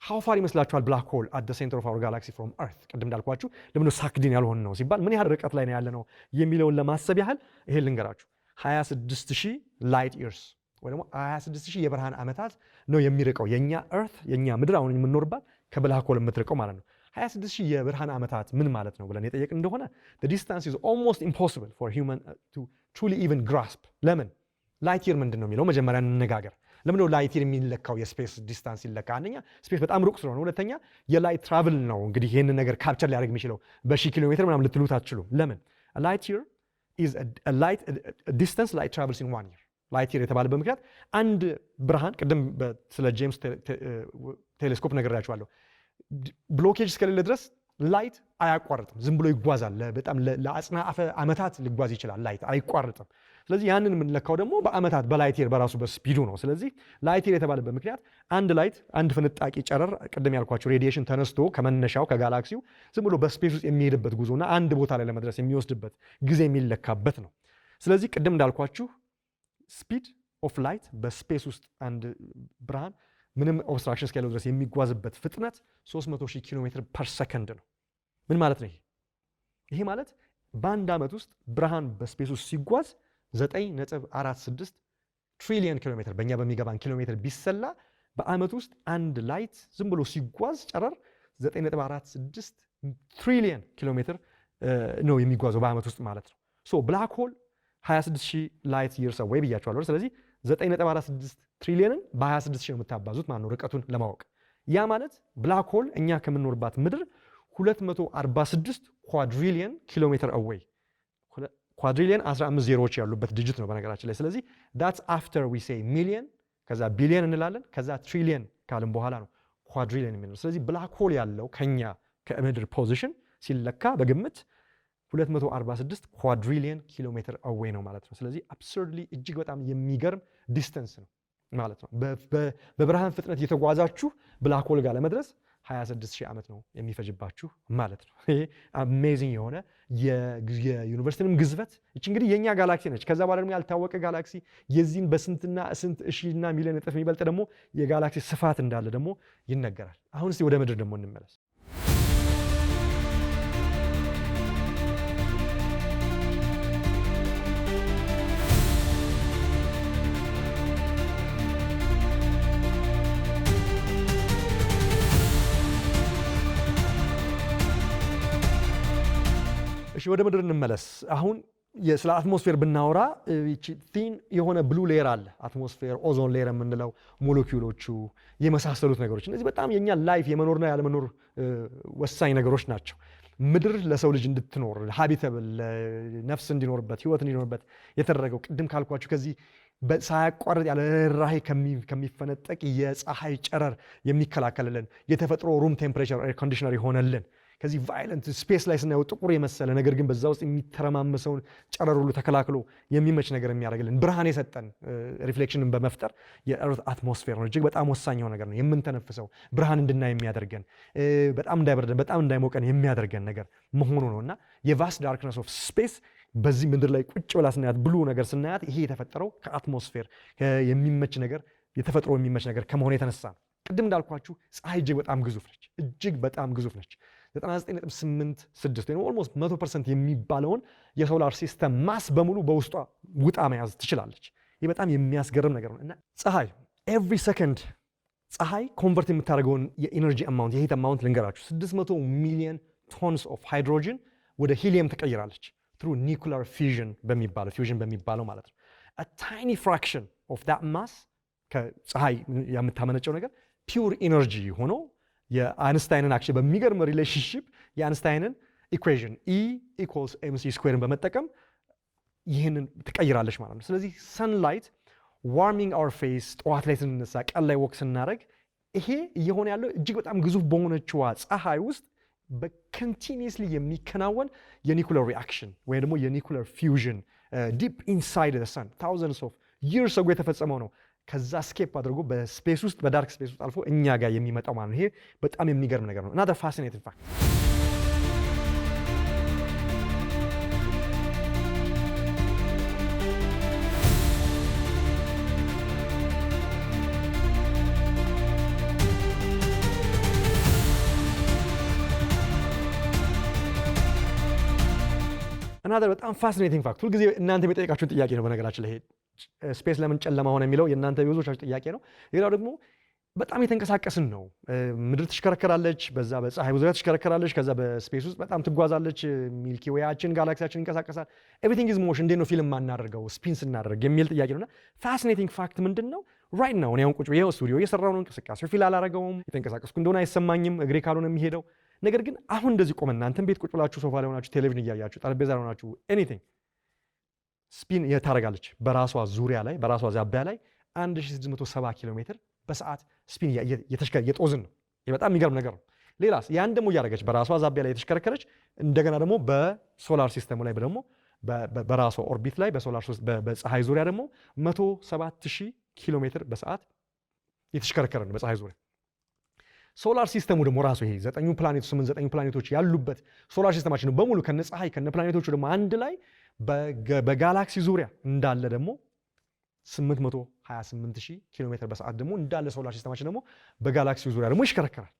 how far ይመስላችኋል ብላክ ሆል at the center of our galaxy from earth? ቅድም እንዳልኳችሁ ለምን ሳክዲን ያልሆነ ነው ሲባል ምን ያህል ርቀት ላይ ነው ያለ ነው የሚለውን ለማሰብ ያህል ይሄ ልንገራችሁ 26000 ላይት ይርስ ወይ ደግሞ 26000 የብርሃን ዓመታት ነው የሚርቀው የኛ earth የኛ ምድር አሁን የምንኖርባት ከብላክ ሆል የምትርቀው ማለት ነው። 26000 የብርሃን ዓመታት ምን ማለት ነው ብለን የጠየቅን እንደሆነ the distance is almost impossible for human to truly even grasp። ለምን ላይት ይር ምንድን ነው የሚለው መጀመሪያ እንነጋገር። ለምን ነው ላይት ይር የሚለካው የስፔስ ዲስታንስ ይለካ? አንደኛ ስፔስ በጣም ሩቅ ስለሆነ፣ ሁለተኛ የላይት ትራቭል ነው እንግዲህ ይህንን ነገር ካፕቸር ሊያደርግ የሚችለው በሺህ ኪሎ ሜትር ምናምን ልትሉት አትችሉም። ለምን ላይት ይር is a light distance light travels in 1 year ላይት ይር የተባለበት ምክንያት አንድ ብርሃን ቅድም ስለ ጄምስ ቴሌስኮፕ ነግሬያችኋለሁ። ብሎኬጅ እስከሌለ ድረስ ላይት አያቋርጥም፣ ዝም ብሎ ይጓዛል። በጣም ለአጽናፈ ዓመታት ሊጓዝ ይችላል፣ ላይት አይቋርጥም። ስለዚህ ያንን የምንለካው ደግሞ በዓመታት በላይት ይር በራሱ በስፒዱ ነው። ስለዚህ ላይት ይር የተባለበት ምክንያት አንድ ፍንጣቂ ጨረር ቅድም ያልኳቸው ሬዲዬሽን ተነስቶ ከመነሻው ከጋላክሲው ዝም ብሎ በስፔስ ውስጥ የሚሄድበት ጉዞና አንድ ቦታ ላይ ለመድረስ የሚወስድበት ጊዜ የሚለካበት ነው። ስለዚህ ቅድም እንዳልኳችሁ ስፒድ ኦፍ ላይት በስፔስ ውስጥ አንድ ብርሃን ምንም ኦብስትራክሽን እስከሌለው ድረስ የሚጓዝበት ፍጥነት 300,000 ኪሎ ሜትር ፐር ሰከንድ ነው። ምን ማለት ነው ይሄ ማለት በአንድ ዓመት ውስጥ ብርሃን በስፔስ ውስጥ ሲጓዝ 9.46 ትሪሊየን ኪሎ ሜትር በእኛ በሚገባን ኪሎ ሜትር ቢሰላ በዓመት ውስጥ አንድ ላይት ዝም ብሎ ሲጓዝ ጨረር 9.46 ትሪሊየን ኪሎ ሜትር ነው የሚጓዘው በዓመት ውስጥ ማለት ነው። ሶ ብላክ ሆል 26,000 ላይት ይርስ አዌይ ብያቸዋለሁ። ስለዚህ 9.46 ትሪሊየንን በ26,000 ነው የምታባዙት ማለት ነው ርቀቱን ለማወቅ። ያ ማለት ብላክ ሆል እኛ ከምንኖርባት ምድር 246 ኳድሪሊየን ኪሎ ሜትር አዌይ። ኳድሪሊየን 15 ዜሮዎች ያሉበት ዲጂት ነው በነገራችን ላይ። ስለዚህ that's after we say ሚሊየን ከዛ ቢሊየን እንላለን ከዛ ትሪሊየን ካልን በኋላ ነው ኳድሪሊየን የሚለው። ስለዚህ ብላክ ሆል ያለው ከኛ ከምድር ፖዚሽን ሲለካ በግምት 246 ኳድሪሊየን ኪሎ ሜትር አዌይ ነው ማለት ነው። ስለዚህ አብሰርድሊ እጅግ በጣም የሚገርም ዲስተንስ ነው ማለት ነው። በብርሃን ፍጥነት እየተጓዛችሁ ብላክ ሆል ጋር ለመድረስ 26,000 ዓመት ነው የሚፈጅባችሁ ማለት ነው። ይሄ አሜዚንግ የሆነ የዩኒቨርሲቲንም ግዝበት እቺ እንግዲህ የኛ ጋላክሲ ነች። ከዛ በኋላ ደግሞ ያልታወቀ ጋላክሲ የዚህን በስንትና ስንት ሺና ሚሊዮን እጥፍ የሚበልጥ ደግሞ የጋላክሲ ስፋት እንዳለ ደግሞ ይነገራል። አሁን እስቲ ወደ ምድር ደግሞ እንመለስ። ወደ ምድር እንመለስ። አሁን ስለ አትሞስፌር ብናወራ ቲን የሆነ ብሉ ሌየር አለ። አትሞስፌር፣ ኦዞን ሌየር የምንለው ሞለኪውሎቹ የመሳሰሉት ነገሮች እነዚህ በጣም የኛ ላይፍ የመኖርና ያለመኖር ወሳኝ ነገሮች ናቸው። ምድር ለሰው ልጅ እንድትኖር ሃቢተብል ነፍስ እንዲኖርበት ህይወት እንዲኖርበት የተደረገው ቅድም ካልኳችሁ ከዚህ ሳያቋርጥ ያለ ራይ ከሚፈነጠቅ የፀሐይ ጨረር የሚከላከልልን የተፈጥሮ ሩም ቴምፕሬቸር ኤር ኮንዲሽነር ይሆነልን ከዚህ ቫይለንት ስፔስ ላይ ስናየው ጥቁር የመሰለ ነገር ግን በዛ ውስጥ የሚተረማመሰውን ጨረር ሁሉ ተከላክሎ የሚመች ነገር የሚያደርግልን ብርሃን የሰጠን ሪፍሌክሽንን በመፍጠር የእርት አትሞስፌር ነው። እጅግ በጣም ወሳኝ የሆነ ነገር ነው። የምንተነፍሰው ብርሃን እንድናይ የሚያደርገን በጣም እንዳይበርደን በጣም እንዳይሞቀን የሚያደርገን ነገር መሆኑ ነው እና የቫስት ዳርክነስ ኦፍ ስፔስ በዚህ ምድር ላይ ቁጭ ብላ ስናያት ብሉ ነገር ስናያት ይሄ የተፈጠረው ከአትሞስፌር የሚመች ነገር የተፈጥሮ የሚመች ነገር ከመሆኑ የተነሳ ነው። ቅድም እንዳልኳችሁ ፀሐይ እጅግ በጣም ግዙፍ ነች። እጅግ በጣም ግዙፍ ነች። 99.86 ወይም ኦልሞስት 100% የሚባለውን የሶላር ሲስተም ማስ በሙሉ በውስጧ ውጣ መያዝ ትችላለች። ይህ በጣም የሚያስገርም ነገር ነው እና ፀሐይ ኤቭሪ ሰከንድ ፀሐይ ኮንቨርት የምታደርገውን የኢነርጂ አማውንት የሂት አማውንት ልንገራችሁ 600 ሚሊዮን ቶንስ ኦፍ ሃይድሮጅን ወደ ሂሊየም ትቀይራለች ትሩ ኒኩለር ፊዥን በሚባለው ማለት ነው። a tiny fraction of that mass ከፀሐይ የምታመነጨው ነገር ፒውር ኢነርጂ ሆኖ የአይንስታይንን አክቹዋሊ በሚገርም ሪሌሽንሺፕ የአይንስታይንን ኢኩዌሽን E = mc² በመጠቀም ይህንን ትቀይራለች ማለት ነው። ስለዚህ ሰንላይት ዋርሚንግ አወር ፌስ ጠዋት ላይ ስንነሳ ቀን ላይ ወክ ስናደርግ ይሄ እየሆነ ያለው እጅግ በጣም ግዙፍ በሆነችዋ ፀሐይ ውስጥ በኮንቲኒየስሊ የሚከናወን የኒኩለር ሪአክሽን ወይም ደግሞ የኒኩለር ፊውዥን ዲፕ ኢንሳይድ ዘ ሰን ታውዘንድስ ኦፍ ይርስ አጎ የተፈጸመው ነው። ከዛ ስኬፕ አድርጎ በስፔስ ውስጥ በዳርክ ስፔስ ውስጥ አልፎ እኛ ጋር የሚመጣው ማለት ነው። ይሄ በጣም የሚገርም ነገር ነው። another fascinating fact another በጣም ፋሲኔቲንግ ፋክት ሁልጊዜ እናንተ የሚጠይቃችሁን ጥያቄ ነው። በነገራችን ላይ ስፔስ ለምን ጨለማ ሆነ የሚለው የእናንተ ብዙዎቻችሁ ጥያቄ ነው። ሌላው ደግሞ በጣም የተንቀሳቀስን ነው። ምድር ትሽከረከራለች፣ በዛ በፀሐይ ዙሪያ ትሽከረከራለች፣ ከዛ በስፔስ ውስጥ በጣም ትጓዛለች። ሚልኪ ዌያችን ጋላክሲያችን ይንቀሳቀሳል። ኤቭሪቲንግ ኢዝ ሞሽን። እንዴት ነው ፊልም ማናደርገው ስፒን ስናደርግ የሚል ጥያቄ ነውና ፋሲኔቲንግ ፋክት ምንድን ነው? ራይት ናው እኔ አሁን ቁጭ ብዬ ስቱዲዮ እየሰራሁ ነው። እንቅስቃሴው ፊል አላረገውም። የተንቀሳቀስኩ እንደሆነ አይሰማኝም። እግሬ ካልሆነ የሚሄደው ነገር ግን አሁን እንደዚህ ቆመን እናንተም ቤት ቁጭ ብላችሁ ሶፋ ላይ ሆናችሁ ቴሌቪዥን እያያችሁ ጠረጴዛ ላይ ሆናችሁ ኤኒቲንግ ስፒን ታደርጋለች በራሷ ዙሪያ ላይ በራሷ ዛቢያ ላይ 1670 ኪሎ ሜትር በሰዓት ስፒን የጦዝን ነው። ይህ በጣም የሚገርም ነገር ነው። ሌላስ ያን ደግሞ እያደረገች በራሷ ዛቢያ ላይ የተሽከረከረች እንደገና ደግሞ በሶላር ሲስተሙ ላይ ደግሞ በራሷ ኦርቢት ላይ በፀሐይ ዙሪያ ደግሞ 107,000 ኪሎ ሜትር በሰዓት የተሽከረከረ ነው በፀሐይ ዙሪያ። ሶላር ሲስተሙ ደግሞ ራሱ ይሄ 9 ፕላኔቶች ያሉበት ሶላር ሲስተማችን በሙሉ ከነ ፀሐይ ከነ ፕላኔቶቹ ደግሞ አንድ ላይ በጋላክሲ ዙሪያ እንዳለ ደግሞ 828,000 ኪሎ ሜትር በሰዓት ደግሞ እንዳለ ሶላር ሲስተማችን ደግሞ በጋላክሲው ዙሪያ ደግሞ ይሽከረከራል።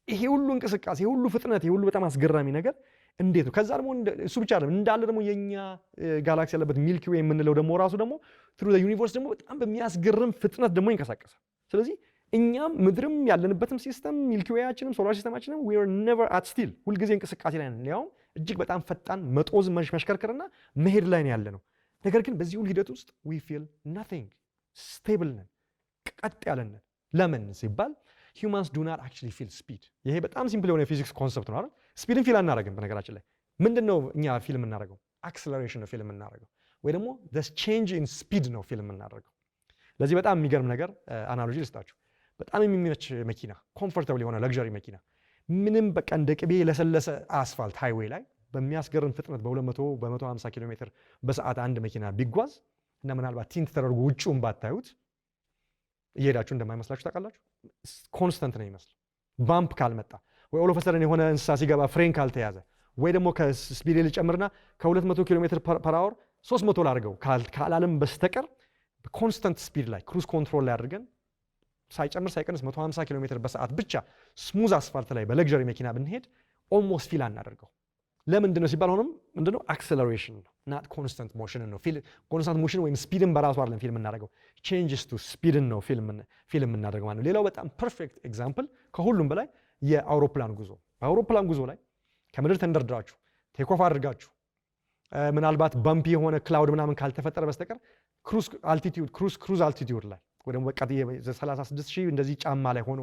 ይሄ ሁሉ እንቅስቃሴ፣ ይሄ ሁሉ ፍጥነት፣ ይሄ ሁሉ በጣም አስገራሚ ነገር እንዴት ነው? ከዛ ደግሞ እሱ ብቻ አይደለም እንዳለ ደግሞ የኛ ጋላክሲ ያለበት ሚልኪ ዌይ የምንለው ደግሞ ራሱ ደግሞ ትሩ ዘ ዩኒቨርስ ደግሞ በጣም በሚያስገርም ፍጥነት ደግሞ ይንቀሳቀሳል። ስለዚህ እኛም ምድርም ያለንበትም ሲስተም ሚልኪ ዌያችንም ሶላር ሲስተማችንም we are never at still ሁልጊዜ እንቅስቃሴ ላይ ነን። ያውም እጅግ በጣም ፈጣን መጦዝ መሽከርከርና መሄድ ላይ ነው ያለ ነው። ነገር ግን በዚህ ሁሉ ሂደት ውስጥ we feel nothing stable ነን፣ ቀጥ ያለን ነን። ለምን ሲባል humans do not actually feel speed። ይሄ በጣም ሲምፕል የሆነ የፊዚክስ ኮንሰፕት ነው አይደል? ስፒድን ፊል አናደርግም። በነገራችን ላይ ምንድነው እኛ ፊልም እናደርገው? አክሰለሬሽን ነው ፊልም እናደርገው፣ ወይ ደግሞ the change in speed ነው ፊልም እናደርገው። ለዚህ በጣም የሚገርም ነገር አናሎጂ ልስጣችሁ። በጣም የሚመች መኪና፣ ኮምፎርታብል የሆነ ለግዠሪ መኪና ምንም በቃ እንደ ቅቤ ለሰለሰ አስፋልት ሃይዌይ ላይ በሚያስገርም ፍጥነት በ150 ኪሎ ሜትር በሰዓት አንድ መኪና ቢጓዝ እና ምናልባት ቲንት ተደርጎ ውጭውን ባታዩት እየሄዳችሁ እንደማይመስላችሁ ታውቃላችሁ። ኮንስታንት ነው ይመስል ባምፕ ካልመጣ ወይ ኦል ኦፍ ሰደን የሆነ እንስሳ ሲገባ ፍሬን ካልተያዘ ወይ ደግሞ ከስፒድ ልጨምርና ከ200 ኪሎ ሜትር ፐር አወር 300 ላድርገው ካላለም በስተቀር በኮንስታንት ስፒድ ላይ ክሩዝ ኮንትሮል ላይ አድርገን ሳይጨምር ሳይቀንስ 150 ኪሎ ሜትር በሰዓት ብቻ ስሙዝ አስፋልት ላይ በለግዠሪ መኪና ብንሄድ ኦልሞስት ፊል አናደርገው። ለምንድን ነው ሲባል ሆኖም ምንድነው አክሰለሬሽን ነው ናት ኮንስታንት ሞሽን ነው። ኮንስታንት ሞሽን ወይም ስፒድን በራሱ አይደለም ፊልም እናደርገው፣ ቼንጅስ ቱ ስፒድን ነው ፊልም እናደርገው ማለት ነው። ሌላው በጣም ፐርፌክት ኤግዛምፕል ከሁሉም በላይ የአውሮፕላን ጉዞ። በአውሮፕላን ጉዞ ላይ ከምድር ተንደርድራችሁ ቴክ ኦፍ አድርጋችሁ ምናልባት ባምፒ የሆነ ክላውድ ምናምን ካልተፈጠረ በስተቀር ክሩዝ አልቲቲዩድ ላይ ወይ ደግሞ በቃ 36,000 እንደዚህ ጫማ ላይ ሆኖ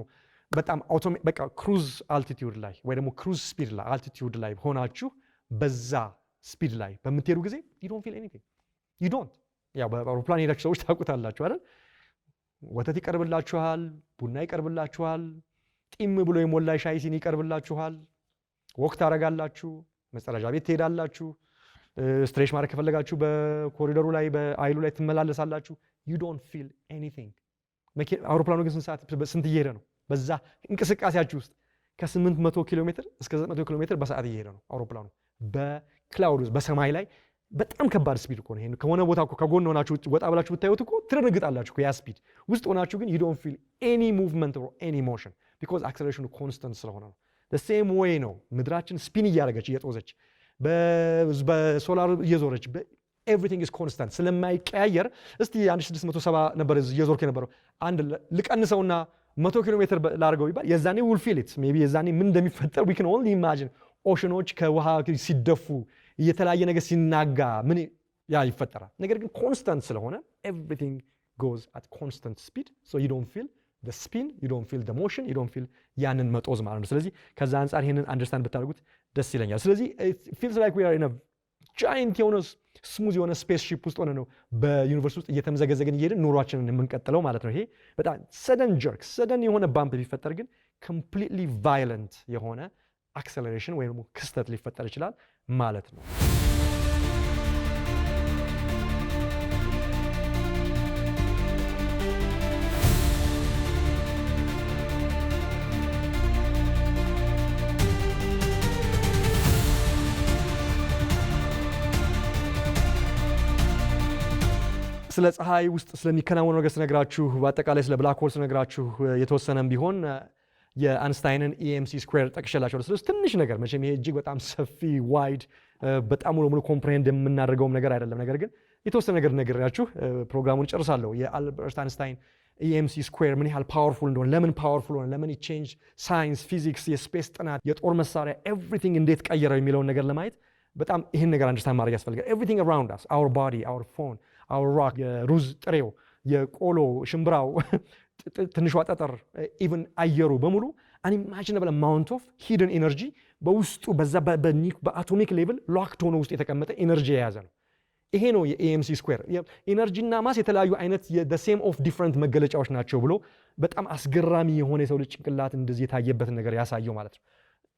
በጣም በቃ ክሩዝ አልቲቲዩድ ላይ ወይ ደግሞ ክሩዝ ስፒድ ላይ አልቲቲዩድ ላይ ሆናችሁ በዛ ስፒድ ላይ በምትሄዱ ጊዜ you don't feel anything you don't ያው በአውሮፕላን ሄዳችሁ ሰዎች ታውቁታላችሁ አይደል? ወተት ይቀርብላችኋል፣ ቡና ይቀርብላችኋል፣ ጢም ብሎ የሞላ ሻይ ሲኒ ይቀርብላችኋል፣ ወክ ታረጋላችሁ፣ መጸዳጃ ቤት ትሄዳላችሁ፣ ስትሬች ማድረግ ከፈለጋችሁ በኮሪደሩ ላይ በአይሉ ላይ ትመላለሳላችሁ። you don't feel anything። አውሮፕላኑ ግን ስንት እየሄደ ነው? በዛ እንቅስቃሴያችሁ ውስጥ ከ800 ኪሎ ሜትር እስከ 900 ኪሎ ሜትር በሰዓት እየሄደ ነው አውሮፕላኑ በክላውድ ውስጥ በሰማይ ላይ። በጣም ከባድ ስፒድ እኮ ነው። ይሄን ከሆነ ቦታ እኮ ከጎን ሆናችሁ ወጣ ብላችሁ ብታዩት እኮ ትደነግጣላችሁ እኮ ያ ስፒድ ውስጥ ሆናችሁ ግን you don't feel any movement or any motion because acceleration constant ስለሆነ ነው። the same way ነው ምድራችን ስፒን እያደረገች እየጦዘች በሶላር እየዞረች everything is constant ስለማይቀያየር። እስቲ 1670 ነበር እየዞርክ የነበረው አንድ ልቀንሰውና 100 ኪሎ ሜትር ላድርገው ይባል የዛኔ will feel it maybe የዛኔ ምን እንደሚፈጠር we can only imagine። ኦሽኖች ከውሃ ሲደፉ የተለያየ ነገር ሲናጋ ምን ያ ይፈጠራል። ነገር ግን ኮንስታንት ስለሆነ everything goes at constant speed so you don't feel the spin, you don't feel the motion, you don't feel ያንን መጦዝ ማለት ነው። ስለዚህ ከዛ አንፃር ይሄንን አንደርስታንድ ብታደርጉት ደስ ይለኛል። ስለዚህ it feels like we are in a giant የሆነ ስሙዝ የሆነ ስፔስ ሺፕ ውስጥ ሆነ ነው በዩኒቨርስ ውስጥ እየተመዘገዘግን እየሄድን ኑሯችንን የምንቀጥለው ማለት ነው። ይሄ በጣም ሰደን ጀርክ ሰደን የሆነ ባምፕ ቢፈጠር ግን ኮምፕሊትሊ ቫዮለንት የሆነ አክሰለሬሽን ወይም ክስተት ሊፈጠር ይችላል ማለት ነው። ስለ ፀሐይ ውስጥ ስለሚከናወነው ነገር ስነግራችሁ በአጠቃላይ ስለ ብላክ ሆል ስነግራችሁ የተወሰነም ቢሆን የአንስታይንን ኢኤምሲ ስኩዌር ጠቅሼላችኋለሁ። ስለዚህ ትንሽ ነገር መቼም ይሄ እጅግ በጣም ሰፊ ዋይድ በጣም ሙሉ ኮምፕሬንድ የምናደርገውም ነገር አይደለም። ነገር ግን የተወሰነ ነገር ነግሬያችሁ ፕሮግራሙን ጨርሳለሁ። የአልበርት አንስታይን EMC ስኩዌር ምን ያህል ፓወርፉል እንደሆነ፣ ለምን ፓወርፉል ሆነ፣ ለምን ቼንጅ ሳይንስ፣ ፊዚክስ፣ የስፔስ ጥናት፣ የጦር መሳሪያ ኤቭሪቲንግ እንዴት ቀየረው የሚለውን ነገር ለማየት በጣም ይህን ነገር አንደርስታንድ ማድረግ ያስፈልጋል። ኤቭሪቲንግ አራውንድ አስ አወር ባዲ፣ አወር ፎን፣ አወር ሮክ፣ የሩዝ ጥሬው፣ የቆሎ ሽምብራው፣ ትንሿ ጠጠር፣ ኢቭን አየሩ በሙሉ አንኢማጂነብል አማውንት ኦፍ ሂድን ኤነርጂ በውስጡ በዛ በአቶሚክ ሌቭል ሎክድ ሆኖ ውስጥ የተቀመጠ ኤነርጂ የያዘ ነው። ይሄ ነው የኤኤምሲ ስኩዌር። ኢነርጂና ማስ የተለያዩ አይነት ሴም ኦፍ ዲፍረንት መገለጫዎች ናቸው ብሎ በጣም አስገራሚ የሆነ የሰው ልጅ ጭንቅላት እንደዚህ የታየበትን ነገር ያሳየው ማለት ነው።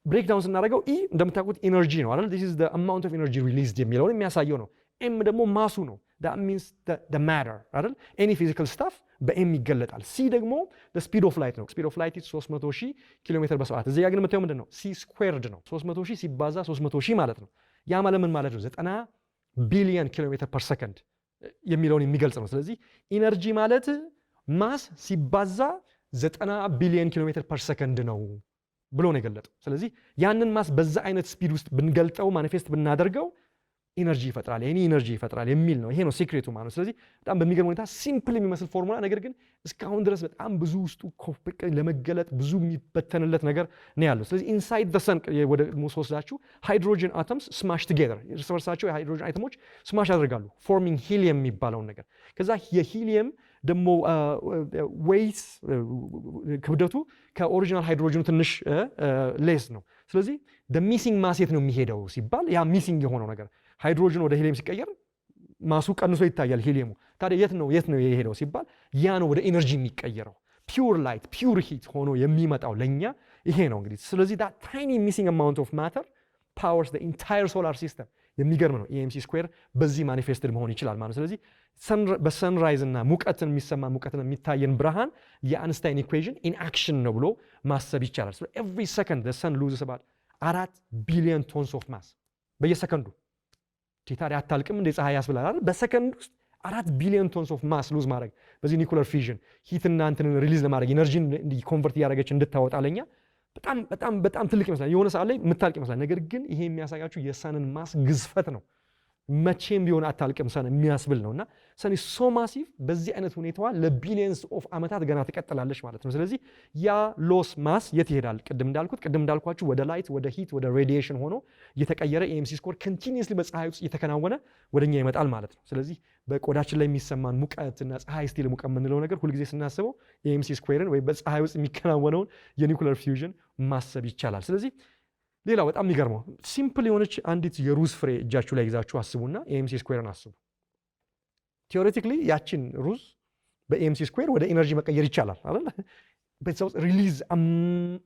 ብሬክዳውን ስናደርገው ኢ እንደምታውቁት ኢነርጂ ነው አይደል? this is the amount of energy released የሚለውን የሚያሳየው ነው። ኤም ደግሞ ማሱ ነው። that means the matter አይደል? any physical stuff በኤም ይገለጣል። ሲ ደግሞ the speed of light ነው። speed of light is 300,000 ኪሎ ሜትር በሰዓት። እዚህ ጋር ግን የምታየው ምንድን ነው? ሲ ስኩዌርድ ነው። 300,000 ሲባዛ 300,000 ማለት ነው። ያ ማለት ምን ማለት ነው? 90 ቢሊዮን ኪሎ ሜትር ፐር ሰከንድ የሚለውን የሚገልጽ ነው። ስለዚህ ኢነርጂ ማለት ማስ ሲባዛ 90 ቢሊዮን ኪሎ ሜትር ፐር ሰከንድ ነው ብሎ ነው የገለጠው። ስለዚህ ያንን ማስ በዛ አይነት ስፒድ ውስጥ ብንገልጠው ማኒፌስት ብናደርገው ኢነርጂ ይፈጥራል፣ ይሄ ኢነርጂ ይፈጥራል የሚል ነው። ይሄ ነው ሲክሬቱ ማለት ነው። ስለዚህ በጣም በሚገርም ሁኔታ ሲምፕል የሚመስል ፎርሙላ፣ ነገር ግን እስካሁን ድረስ በጣም ብዙ ውስጡ ለመገለጥ ብዙ የሚበተንለት ነገር ነው ያለው። ስለዚህ ኢንሳይድ ዘ ሰን ወደ ወስዳችሁ ሃይድሮጅን አተምስ ስማሽ ቱጌዘር፣ እርስ በርሳቸው የሃይድሮጅን አተሞች ስማሽ ያደርጋሉ ፎርሚንግ ሂሊየም የሚባለውን ነገር። ከዛ የሂሊየም ደግሞ ዌይት ክብደቱ ከኦሪጂናል ሃይድሮጅኑ ትንሽ ሌስ ነው። ስለዚህ ሚሲንግ ማስ የት ነው የሚሄደው ሲባል ያ ሚሲንግ የሆነው ነገር ሃይድሮጅን ወደ ሂሊየም ሲቀየር ማሱ ቀንሶ ይታያል ሂሊየሙ። ታዲያ የት ነው የሄደው ሲባል ያ ነው ወደ ኤነርጂ የሚቀየረው። ፒውር ላይት ፒውር ሂት ሆኖ የሚመጣው ለኛ ይሄ ነው እንግዲህ። ስለዚህ that tiny missing amount of matter powers the entire solar system። የሚገርም ነው። ኢኤምሲ ስኩዌር በዚህ ማኒፌስትድ መሆን ይችላል ማለት። ስለዚህ በሰንራይዝ እና ሙቀትን የሚሰማ ሙቀትን የሚታየን ብርሃን የአንስታይን ኢኩዌሽን ኢን አክሽን ነው ብሎ ማሰብ ይቻላል። so every second the sun loses about 4 ቢሊዮን ቶንስ ኦፍ ማስ በየሰከንዱ። ታዲያ አታልቅም እንደ ፀሐይ ያስብላል አይደል? በሰከንድ ውስጥ 4 ቢሊዮን ቶንስ ኦፍ ማስ ሉዝ ማድረግ በዚህ ኒኩለር ፊዥን ሂትና እንትንን ሪሊዝ ለማድረግ ኢነርጂን ኮንቨርት እያደረገች እንድታወጣ ለኛ በጣም ትልቅ ይመስላል። የሆነ ሰዓት ላይ የምታልቅ ይመስላል። ነገር ግን ይሄ የሚያሳያችሁ የሰንን ማስ ግዝፈት ነው። መቼም ቢሆን አታልቅም ሰን የሚያስብል ነውና ሰን ሶ ማሲቭ በዚህ አይነት ሁኔታዋ ለቢሊየንስ ኦፍ ዓመታት ገና ትቀጥላለች ማለት ነው። ስለዚህ ያ ሎስ ማስ የት ይሄዳል? ቅድም እንዳልኳችሁ ወደ ላይት፣ ወደ ሂት፣ ወደ ሬዲዬሽን ሆኖ እየተቀየረ ኤኤምሲ ስኮር ኮንቲኒየስሊ በፀሐይ ውስጥ እየተከናወነ ወደኛ ይመጣል ማለት ነው። ስለዚህ በቆዳችን ላይ የሚሰማን ሙቀትና ፀሐይ ስቲል ሙቀት የምንለው ነገር ሁልጊዜ ስናስበው ኤኤምሲ ስኩዌርን ወይ በፀሐይ ውስጥ የሚከናወነውን የኒኩለር ፊውዥን ማሰብ ይቻላል። ስለዚህ ሌላው በጣም የሚገርመው ሲምፕል የሆነች አንዲት የሩዝ ፍሬ እጃችሁ ላይ ይዛችሁ አስቡና ኤኤምሲ ስኩዌርን አስቡ። ቲዮሬቲክሊ ያችን ሩዝ በኤኤምሲ ስኩዌር ወደ ኤነርጂ መቀየር ይቻላል አይደል? በዛው ሪሊዝ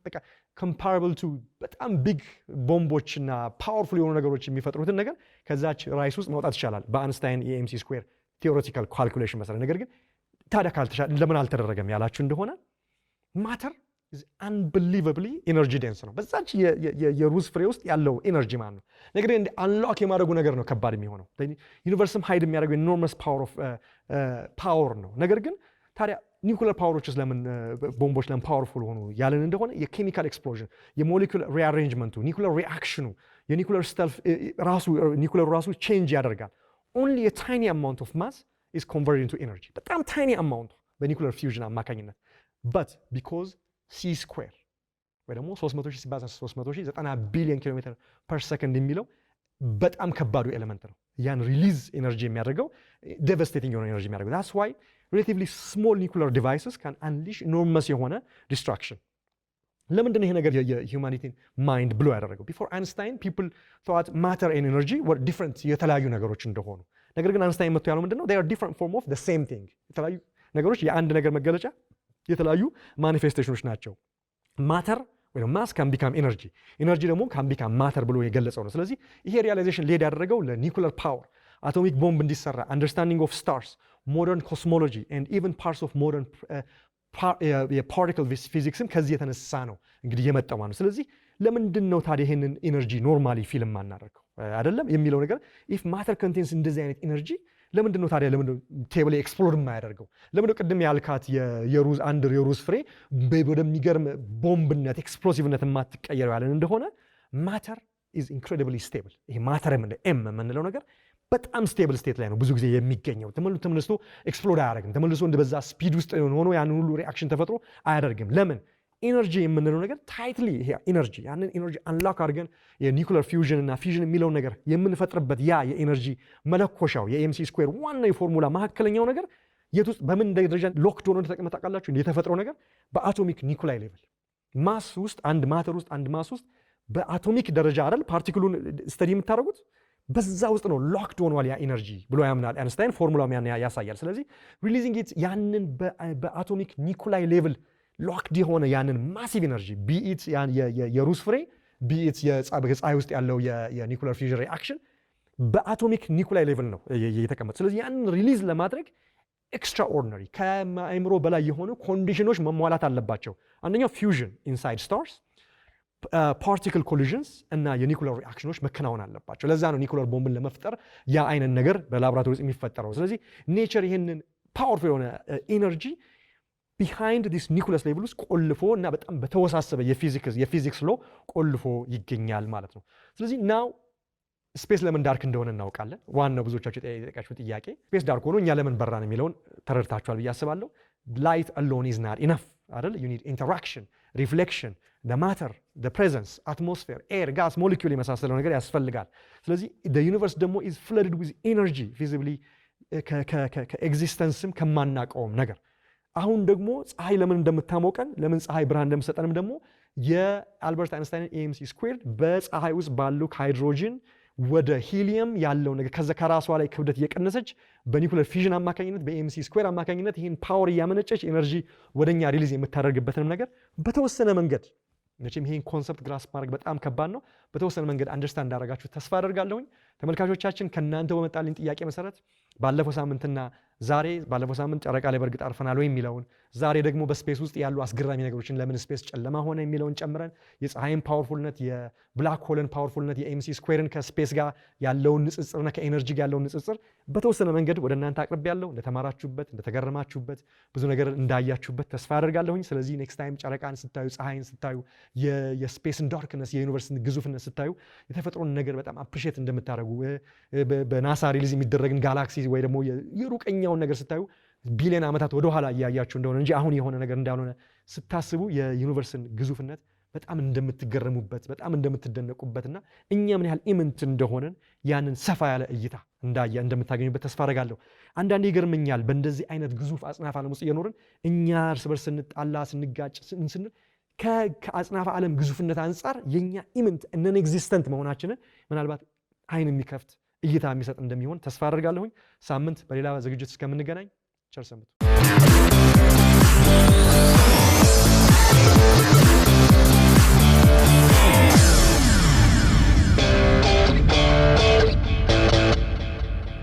በቃ ኮምፓራብል ቱ በጣም ቢግ ቦምቦችና ፓወርፉል የሆኑ ነገሮች የሚፈጥሩትን ነገር ከዛች ራይስ ውስጥ ማውጣት ይቻላል በአንስታይን የኤኤምሲ ስኩዌር ቲዮሬቲካል ካልኩሌሽን መሰረት። ነገር ግን ታዲያ ካልተቻለ ለምን አልተደረገም ያላችሁ እንደሆነ ማተር አንቢሊቨብሊ ኤነርጂ ዴንስ ነው። በዛች የሩዝ ፍሬ ውስጥ ያለው ኤነርጂ ማለት ነው። ነገር ግን አንሎክ የማድረጉ ነገር ነው ከባድ የሚሆነው። ዩኒቨርስም ሃይድ የሚያደርገው ኢኖርመስ ፓወር ነው። ነገር ግን ታዲያ ኒኩለር ፓወሮችስ ለምን ቦምቦች ለምን ፓወርፉል ሆኑ ያለን እንደሆነ የኬሚካል ኤክስፕሎዥን፣ የሞሌኩላር ሪአሬንጅመንቱ፣ ኒኩለር ሪአክሽኑ፣ የኒኩለር ስቴልፍ ኒኩለር ራሱ ቼንጅ ያደርጋል። ኦንሊ a tiny amount of mass is converted into energy። በጣም ታይኒ አማውንት በኒኩለር ፊውዥን አማካኝነት but because ሲ ስኩዌር ወይ ደግሞ 300,000 ሲባዛ 300,000 90 ቢሊዮን ኪሎ ሜትር ፐር ሰከንድ የሚለው በጣም ከባዱ ኤሌመንት ነው። ያን ሪሊዝ ኤነርጂ የሚያደርገው ዴቫስቴቲንግ የሆነ ኤነርጂ የሚያደርገው that's why relatively small nuclear devices can unleash enormous የሆነ destruction። ለምንድን ነው ይሄ ነገር የሂውማኒቲን ማይንድ ብሎ ያደረገው? ቢፎር አይንስታይን people thought matter and energy were different የተለያዩ ነገሮች እንደሆኑ። ነገር ግን አይንስታይን መጥቶ ያለው ምንድን ነው? they are different form of the same thing። የተለያዩ ነገሮች የአንድ ነገር መገለጫ የተለያዩ ማኒፌስቴሽኖች ናቸው። ማተር ወይ ማስ ካን ቢካም ኤነርጂ፣ ኤነርጂ ደግሞ ካን ቢካም ማተር ብሎ የገለጸው ነው። ስለዚህ ይሄ ሪያላይዜሽን ሊድ ያደረገው ለኒኩለር ፓወር፣ አቶሚክ ቦምብ እንዲሰራ፣ አንደርስታንዲንግ ኦፍ ስታርስ፣ ሞደርን ኮስሞሎጂ ኤንድ ኢቨን ፓርትስ ኦፍ ሞደርን የፓርቲክል ፊዚክስም ከዚህ የተነሳ ነው እንግዲህ የመጣው ማለት ነው። ስለዚህ ለምንድን ነው ታዲያ ይሄንን ኤነርጂ ኖርማሊ ፊልም ማናደርገው አይደለም የሚለው ነገር ኢፍ ማተር ኮንቴንስ እንደዚህ አይነት ኤነርጂ ለምንድን ነው ታዲያ ቴብል ኤክስፕሎድ የማያደርገው? ለምንድን ነው ቅድም ያልካት የሩዝ ፍሬ ወደሚገርም ቦምብነት ኤክስፕሎሲቭነት የማትቀየረው ያለን እንደሆነ ማተር ኢዝ ኢንክሬዲብሊ ስቴብል። ይሄ ማተር ኤም የምንለው ነገር በጣም ስቴብል ስቴት ላይ ነው ብዙ ጊዜ የሚገኘው። ተመልሶ ኤክስፕሎድ አያደርግም። ተመልሶ እንደበዛ ስፒድ ውስጥ ሆኖ ያንን ሁሉ ሪአክሽን ተፈጥሮ አያደርግም። ለምን? ኢነርጂ የምንለው ነገር ታይትሊ ይሄ ኢነርጂ ያንን ኢነርጂ አንላክ አድርገን የኒኩለር ፊውዥን እና ፊዥን የሚለውን ነገር የምንፈጥርበት ያ የኢነርጂ መለኮሻው የኤምሲ ስኩዌር ዋና የፎርሙላ መካከለኛው ነገር የት ውስጥ በምን ደረጃ ሎክድ ሆኖ ተቀመጠ ታውቃላችሁ? የተፈጥረው ነገር በአቶሚክ ኒኩላይ ሌቭል ማስ ውስጥ አንድ ማተር ውስጥ አንድ ማስ ውስጥ በአቶሚክ ደረጃ አይደል ፓርቲክሉን ስተዲ የምታደርጉት በዛ ውስጥ ነው ሎክድ ሆኗል ያ ኢነርጂ ብሎ ያምናል አይንስታይን። ፎርሙላው ያሳያል። ስለዚህ ሪሊዚንግ ኢት ያንን በአቶሚክ ኒኩላይ ሌቭል ሎክድ የሆነ ያንን ማሲቭ ኢነርጂ ቢኢት የሩስ ፍሬ ቢኢት የፀሐይ ውስጥ ያለው የኒኩለር ፊውዥን ሪአክሽን በአቶሚክ ኒኩላይ ሌቭል ነው የተቀመጠ። ስለዚህ ያንን ሪሊዝ ለማድረግ ኤክስትራኦርዲናሪ ከአእምሮ በላይ የሆኑ ኮንዲሽኖች መሟላት አለባቸው። አንደኛው ፊውዥን ኢንሳይድ ስታርስ፣ ፓርቲክል ኮሊዥንስ እና የኒኩለር ሪአክሽኖች መከናወን አለባቸው። ለዛ ነው ኒኩለር ቦምብን ለመፍጠር ያ አይነት ነገር በላቦራቶሪ ውስጥ የሚፈጠረው። ስለዚህ ኔቸር ይህንን ፓወርፉል የሆነ ኢነርጂ ቢሃይንድ ዲስ ኒኩለስ ሌቭል ውስጥ ቆልፎ እና በጣም በተወሳሰበ የፊዚክስ ሎ ቆልፎ ይገኛል ማለት ነው። ስለዚህ ናው ስፔስ ለምን ዳርክ እንደሆነ እናውቃለን። ዋናው ብዙዎቻችሁ የጠየቃችሁት ጥያቄ ስፔስ ዳርክ ሆኖ እኛ ለምን በራን የሚለውን ተረድታችኋል ብዬ አስባለሁ። ላይት አሎን ኢዝ ናት ኢነፍ አይደል? ዩ ኒድ ኢንተራክሽን፣ ሪፍሌክሽን፣ ማተር፣ ፕሬዘንስ፣ አትሞስፌር፣ ኤር፣ ጋስ፣ ሞሊኪውል የመሳሰለው ነገር ያስፈልጋል። ስለዚህ ዩኒቨርስ ደግሞ ኢዝ ፍለድድ ዊዝ ኤነርጂ ቪዚብሊ ከኤግዚስተንስም ከማናውቀውም ነገር። አሁን ደግሞ ፀሐይ ለምን እንደምታሞቀን ለምን ፀሐይ ብርሃን እንደምሰጠንም ደግሞ የአልበርት አይንስታይን ኤምሲ ስኩዌርድ በፀሐይ ውስጥ ባለው ሃይድሮጅን ወደ ሂሊየም ያለው ነገር ከዛ ከራሷ ላይ ክብደት እየቀነሰች በኒኩለር ፊዥን አማካኝነት በኤምሲ ስኩዌር አማካኝነት ይህን ፓወር እያመነጨች ኤነርጂ ወደኛ ሪሊዝ የምታደርግበትንም ነገር በተወሰነ መንገድ መቼም ይሄን ኮንሰፕት ግራስ ማድረግ በጣም ከባድ ነው። በተወሰነ መንገድ አንደርስታንድ እንዳደረጋችሁ ተስፋ አደርጋለሁኝ። ተመልካቾቻችን ከእናንተ በመጣልኝ ጥያቄ መሰረት ባለፈው ሳምንትና ዛሬ ባለፈው ሳምንት ጨረቃ ላይ በእርግጥ አርፈናል ወይ የሚለውን ዛሬ ደግሞ በስፔስ ውስጥ ያሉ አስገራሚ ነገሮችን ለምን ስፔስ ጨለማ ሆነ የሚለውን ጨምረን የፀሐይን ፓወርፉልነት የብላክ ሆልን ፓወርፉልነት የኤምሲ ስኩዌርን ከስፔስ ጋር ያለውን ንጽጽርና ከኤነርጂ ጋር ያለውን ንጽጽር በተወሰነ መንገድ ወደ እናንተ አቅርቤያለሁ። እንደተማራችሁበት እንደተገረማችሁበት ብዙ ነገር እንዳያችሁበት ተስፋ አደርጋለሁኝ። ስለዚህ ኔክስት ታይም ጨረቃን ስታዩ ፀሐይን ስታዩ የስፔስን ዳርክነስ የዩኒቨርስን ግዙፍነት ስታዩ የተፈጥሮን ነገር በጣም አፕሪሼት እንደምታደርጉ በናሳ ሪሊዝ የሚደረግን ጋላክሲ ወይ ደግሞ የሩቀኛውን ነገር ስታዩ ቢሊዮን ዓመታት ወደ ኋላ እያያችሁ እንደሆነ እንጂ አሁን የሆነ ነገር እንዳልሆነ ስታስቡ የዩኒቨርስን ግዙፍነት በጣም እንደምትገረሙበት በጣም እንደምትደነቁበትና እኛ ምን ያህል ኢምንት እንደሆነን ያንን ሰፋ ያለ እይታ እንደምታገኙበት ተስፋ አደርጋለሁ። አንዳንዴ ይገርመኛል በእንደዚህ አይነት ግዙፍ አጽናፈ ዓለም ውስጥ እየኖርን እኛ እርስ በርስ ስንጣላ ስንጋጭ ስንል ከአጽናፈ ዓለም ግዙፍነት አንጻር የኛ ኢምንት ነን ኤግዚስተንት መሆናችንን ምናልባት አይን የሚከፍት እይታ የሚሰጥ እንደሚሆን ተስፋ አደርጋለሁኝ። ሳምንት በሌላ ዝግጅት እስከምንገናኝ ቸር ሰንብቱ።